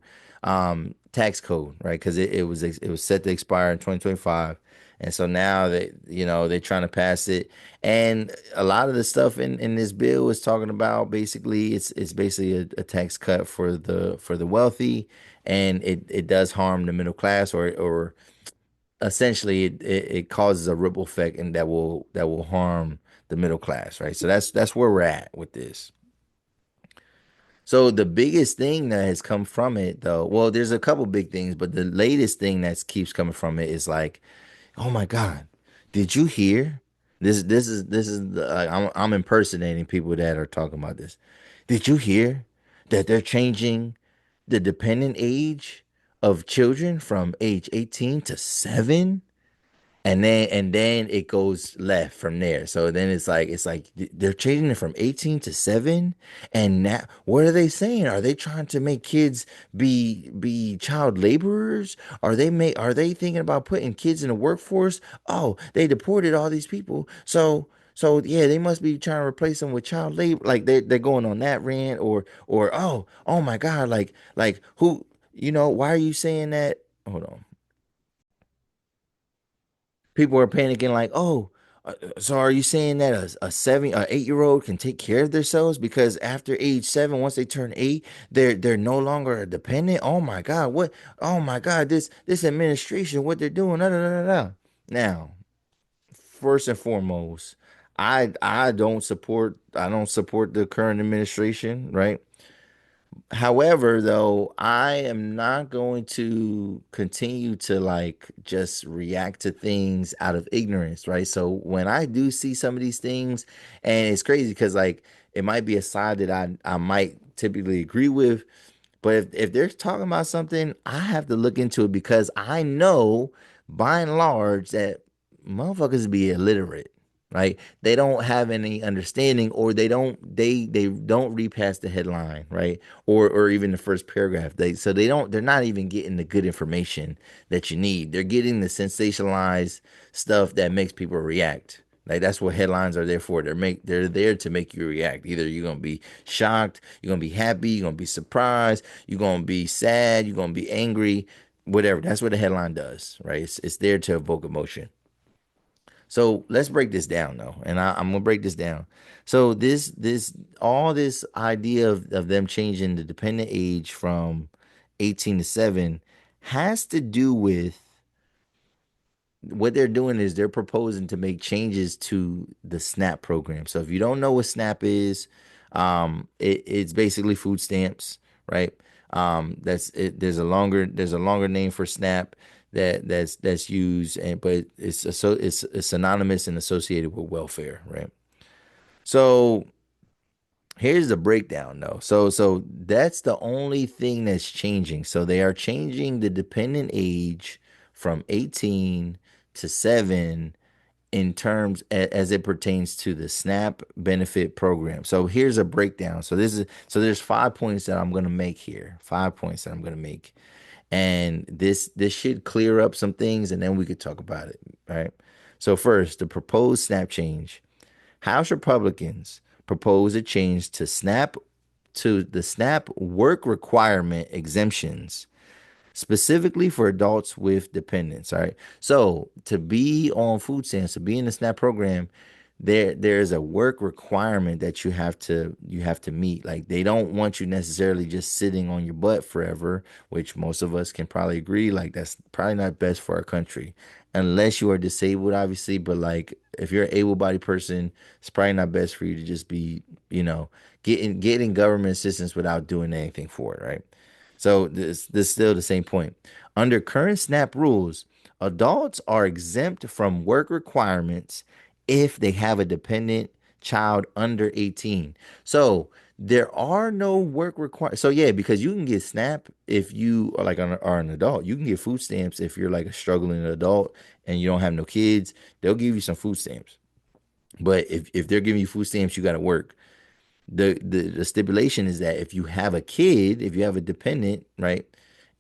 tax code, right? Because it was set to expire in 2025, and so now they're trying to pass it, and a lot of the stuff in this bill is talking about basically it's basically a tax cut for the wealthy, and it does harm the middle class, or essentially it causes a ripple effect and that will harm the middle class, right? So that's where we're at with this. So the biggest thing that has come from it, though, well, there's a couple big things, but the latest thing that keeps coming from it is like, oh my God, did you hear I'm impersonating people that are talking about this. Did you hear that they're changing the dependent age of children from age 18 to 7? And then it goes left from there. So then it's like they're changing it from 18 to 7. And now what are they saying? Are they trying to make kids be child laborers? Are they thinking about putting kids in the workforce? Oh, they deported all these people. So yeah, they must be trying to replace them with child labor. Like they're going on that rant, or oh my God, like who, why are you saying that? Hold on. People are panicking like, oh, so are you saying that a 8-year-old can take care of themselves because after age 7, once they turn 8, they're no longer a dependent? Oh my God, what? Oh my God, this administration, what they're doing? Da, da, da, da, da. Now, first and foremost, I don't support the current administration, right? However, though, I am not going to continue to like just react to things out of ignorance, right? So when I do see some of these things, and it's crazy because like it might be a side that I might typically agree with, but if they're talking about something, I have to look into it because I know by and large that motherfuckers be illiterate. Right? They don't have any understanding, or they don't read past the headline, right? Or even the first paragraph. They're not even getting the good information that you need. They're getting the sensationalized stuff that makes people react. Like that's what headlines are there for. They're there to make you react. Either you're gonna be shocked, you're gonna be happy, you're gonna be surprised, you're gonna be sad, you're gonna be angry, whatever. That's what a headline does, right? It's there to evoke emotion. So let's break this down though, and I'm gonna break this down. So this idea of them changing the dependent age from 18 to 7 has to do with what they're doing is they're proposing to make changes to the SNAP program. So if you don't know what SNAP is, it's basically food stamps, right? That's it. There's a longer name for SNAP that's used, but it's synonymous and associated with welfare, right? So here's the breakdown though. So that's the only thing that's changing. So they are changing the dependent age from 18 to 7 in terms as it pertains to the SNAP benefit program. So here's a breakdown. So there's 5 points that I'm going to make here. 5 points that I'm going to make. And this should clear up some things and then we could talk about it, right? So first, the proposed SNAP change. House Republicans propose a change to the SNAP work requirement exemptions specifically for adults with dependents. All right. So to be on food stamps, to be in the SNAP program, there's a work requirement that you have to meet. Like they don't want you necessarily just sitting on your butt forever, which most of us can probably agree like that's probably not best for our country. Unless you are disabled, obviously, but like if you're an able-bodied person, it's probably not best for you to just be, getting government assistance without doing anything for it, right? So this is still the same point. Under current SNAP rules, adults are exempt from work requirements if they have a dependent child under 18. So there are no work requirements. So yeah, because you can get SNAP if you are like are an adult. You can get food stamps if you're like a struggling adult and you don't have no kids. They'll give you some food stamps. But if they're giving you food stamps, you got to work. The stipulation is that if you have a kid, if you have a dependent, right,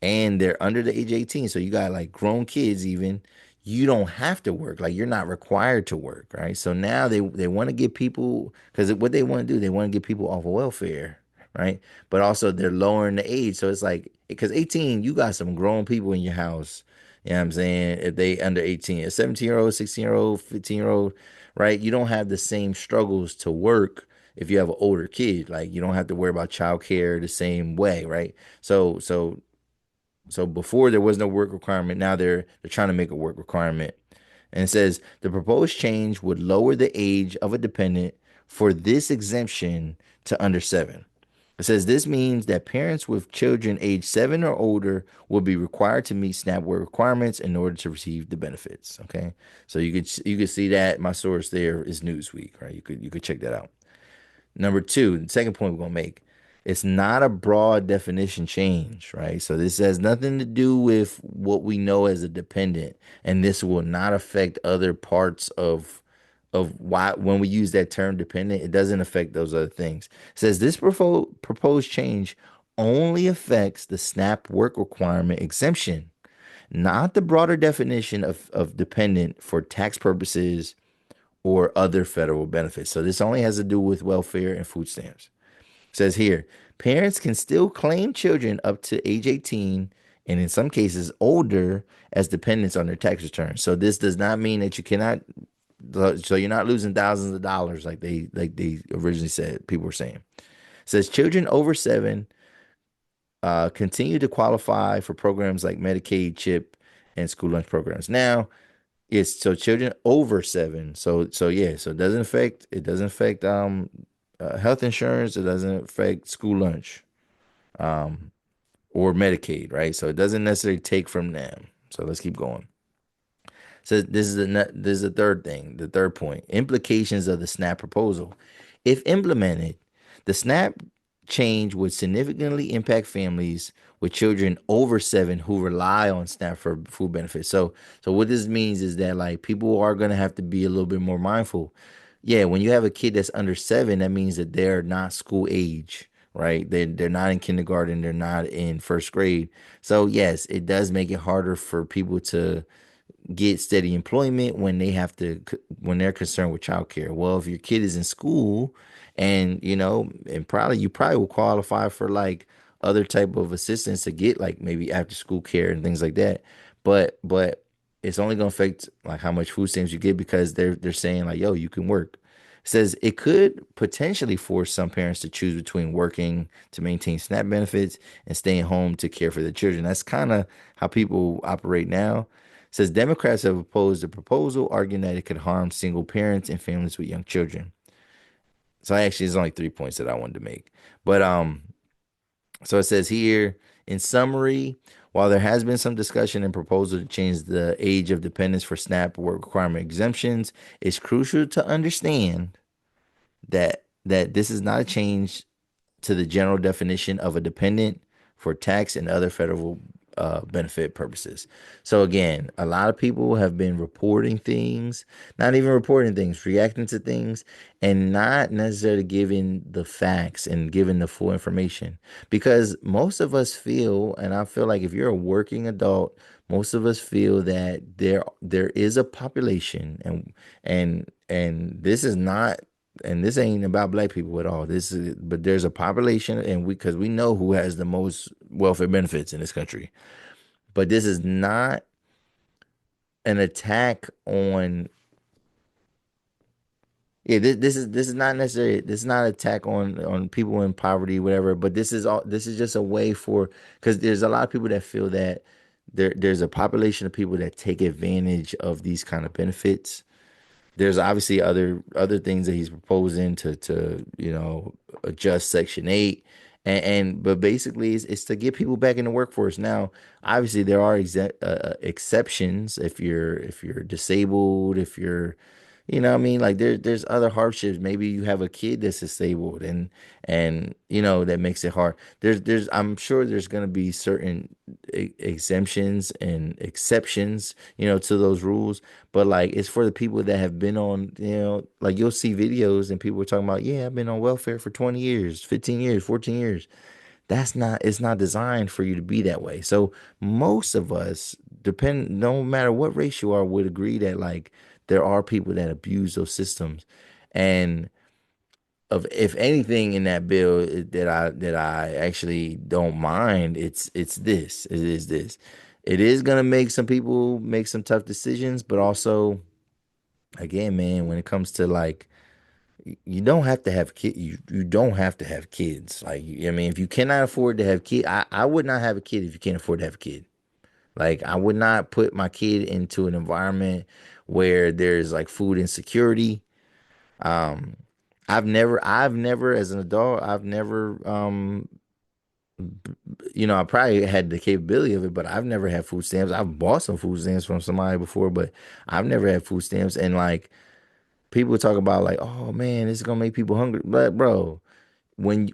and they're under the age 18, so you got like grown kids even, you don't have to work. Like you're not required to work, right? So now they want to get people because what they want to do, they want to get people off of welfare, right? But also they're lowering the age. So it's like because 18, you got some grown people in your house. You know what I'm saying? If they under 18, a 17-year-old, 16-year-old, 15-year-old, right? You don't have the same struggles to work if you have an older kid. Like you don't have to worry about childcare the same way, right? So before there was no work requirement, now they're trying to make a work requirement. And it says the proposed change would lower the age of a dependent for this exemption to under 7. It says this means that parents with children age 7 or older will be required to meet SNAP work requirements in order to receive the benefits. Okay, so you could see that my source there is Newsweek, right? You could check that out. Number two, the second point we're gonna make, it's not a broad definition change, right? So this has nothing to do with what we know as a dependent, and this will not affect other parts of why when we use that term dependent, it doesn't affect those other things. It says this proposed change only affects the SNAP work requirement exemption, not the broader definition of dependent for tax purposes or other federal benefits. So this only has to do with welfare and food stamps. It says here, parents can still claim children up to age 18 and in some cases older as dependents on their tax return. So this does not mean that you cannot so you're not losing thousands of dollars like they originally said people were saying. It says children over 7 continue to qualify for programs like Medicaid, CHIP, and school lunch programs. Now, it's so children over 7. So yeah, so it doesn't affect health insurance. It doesn't affect school lunch um or Medicaid, right? So it doesn't necessarily take from them. So let's keep going. So this is the third thing, the third point. Implications of the SNAP proposal. If implemented, the SNAP change would significantly impact families with children over 7 who rely on SNAP for food benefits. So what this means is that like people are gonna have to be a little bit more mindful. Yeah, when you have a kid that's under 7, that means that they're not school age, right? They're not in kindergarten, they're not in first grade. So yes, it does make it harder for people to get steady employment when when they're concerned with childcare. Well, if your kid is in school and and probably you probably will qualify for like other type of assistance to get like maybe after school care and things like that. But it's only gonna affect like how much food stamps you get because they're saying like, yo, you can work. It says it could potentially force some parents to choose between working to maintain SNAP benefits and staying home to care for their children. That's kind of how people operate now. Says Democrats have opposed the proposal, arguing that it could harm single parents and families with young children. So actually, there's only 3 points that I wanted to make. But so it says here in summary, while there has been some discussion and proposal to change the age of dependence for SNAP work requirement exemptions, it's crucial to understand that this is not a change to the general definition of a dependent for tax and other federal benefit purposes. So again, a lot of people have been reporting things, not even reporting things, reacting to things, and not necessarily giving the facts and giving the full information. Because most of us feel, and I feel like if you're a working adult, most of us feel that there is a population, and this is not and this ain't about black people at all. But there's a population, and because we know who has the most welfare benefits in this country. But this is not an attack on Yeah, this is not necessarily, this is not an attack on people in poverty, whatever. But this is just a way for, because there's a lot of people that feel that there's a population of people that take advantage of these kind of benefits. There's obviously other things that he's proposing to adjust Section 8, and but basically it's to get people back in the workforce. Now, obviously there are exceptions if you're disabled, if you're, what I mean, like there's other hardships. Maybe you have a kid that's disabled, and that makes it hard. There's I'm sure there's going to be certain exemptions and exceptions, to those rules. But like it's for the people that have been on, like you'll see videos and people are talking about, yeah, I've been on welfare for 20 years, 15 years, 14 years. It's not designed for you to be that way. So most of us, no matter what race you are, would agree that like there are people that abuse those systems. And of if anything in that bill that I actually don't mind, it's this. It is this. It is gonna make some people make some tough decisions, but also again, man, when it comes to like you don't have to have kid you don't have to have kids. Like I mean, if you cannot afford to have kid, I would not have a kid if you can't afford to have a kid. Like I would not put my kid into an environment where there's like food insecurity. Um, I've never as an adult, I've never I probably had the capability of it, but I've never had food stamps. I've bought some food stamps from somebody before, but I've never had food stamps. And like people talk about like, oh man, this is gonna make people hungry. But bro, when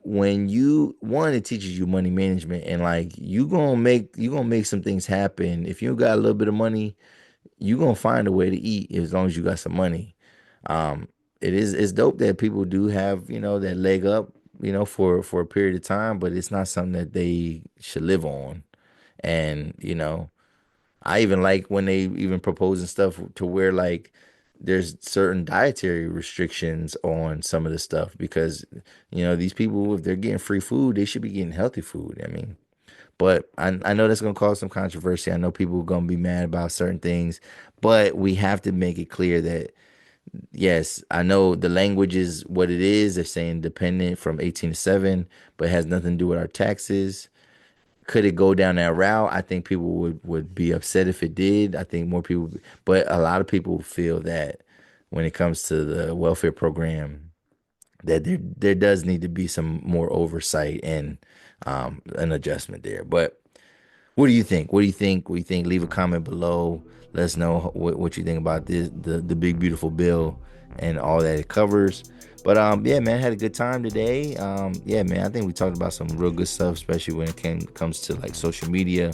you one, it teaches you money management, and like you gonna make some things happen. If you got a little bit of money, you gonna find a way to eat as long as you got some money. Um, it's dope that people do have, that leg up, for a period of time, but it's not something that they should live on. And, I even like when they even proposing stuff to where like there's certain dietary restrictions on some of the stuff because, these people, if they're getting free food, they should be getting healthy food. I mean, but I know that's gonna cause some controversy. I know people are gonna be mad about certain things, but we have to make it clear that yes, I know the language is what it is. They're saying dependent from 18 to 7, but it has nothing to do with our taxes. Could it go down that route? I think people would be upset if it did. I think more people, but a lot of people feel that when it comes to the welfare program, that there does need to be some more oversight and an adjustment there. But what do you think? What do you think? What do you think? Leave a comment below. Let us know what you think about the big beautiful bill and all that it covers. But yeah, man, I had a good time today. Yeah, man, I think we talked about some real good stuff, especially when it comes to like social media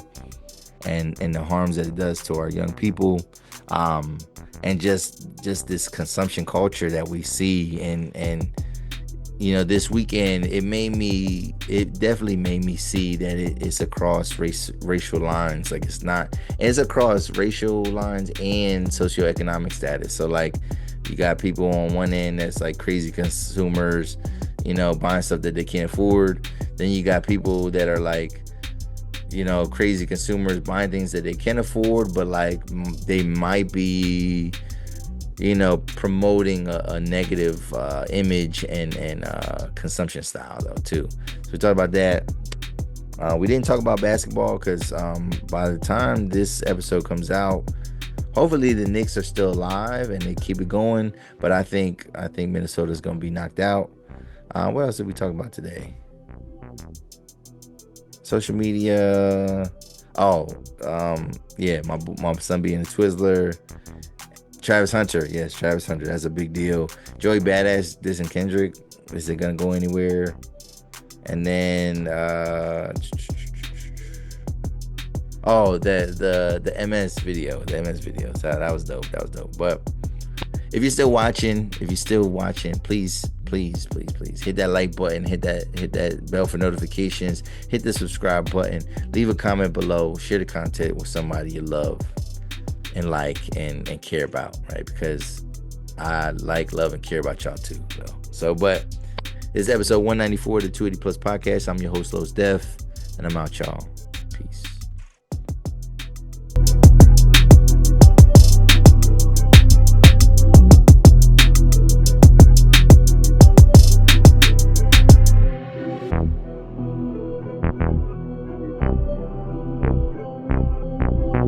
and the harms that it does to our young people. And just this consumption culture that we see and this weekend it definitely made me see that it's across racial lines. Like it's across racial lines and socioeconomic status. So like you got people on one end that's like crazy consumers, buying stuff that they can't afford. Then you got people that are like, crazy consumers buying things that they can afford, but like they might be promoting a negative image and consumption style though too. So we talked about that. We didn't talk about basketball because by the time this episode comes out, hopefully the Knicks are still alive and they keep it going. But I think Minnesota's gonna be knocked out. What else did we talk about today? Social media. Oh, yeah, my son being a Twizzler. Travis Hunter, yes, Travis Hunter. That's a big deal. Joey Badass dissing Kendrick. Is it gonna go anywhere? And then the MS video. The MS video. So that was dope. But if you're still watching, please hit that like button, hit that bell for notifications, hit the subscribe button, leave a comment below, share the content with somebody you love and like and care about, right? Because I like, love, and care about y'all too. But this is episode 194 of the 280 Plus podcast. I'm your host, Los Def, and I'm out, y'all. Peace.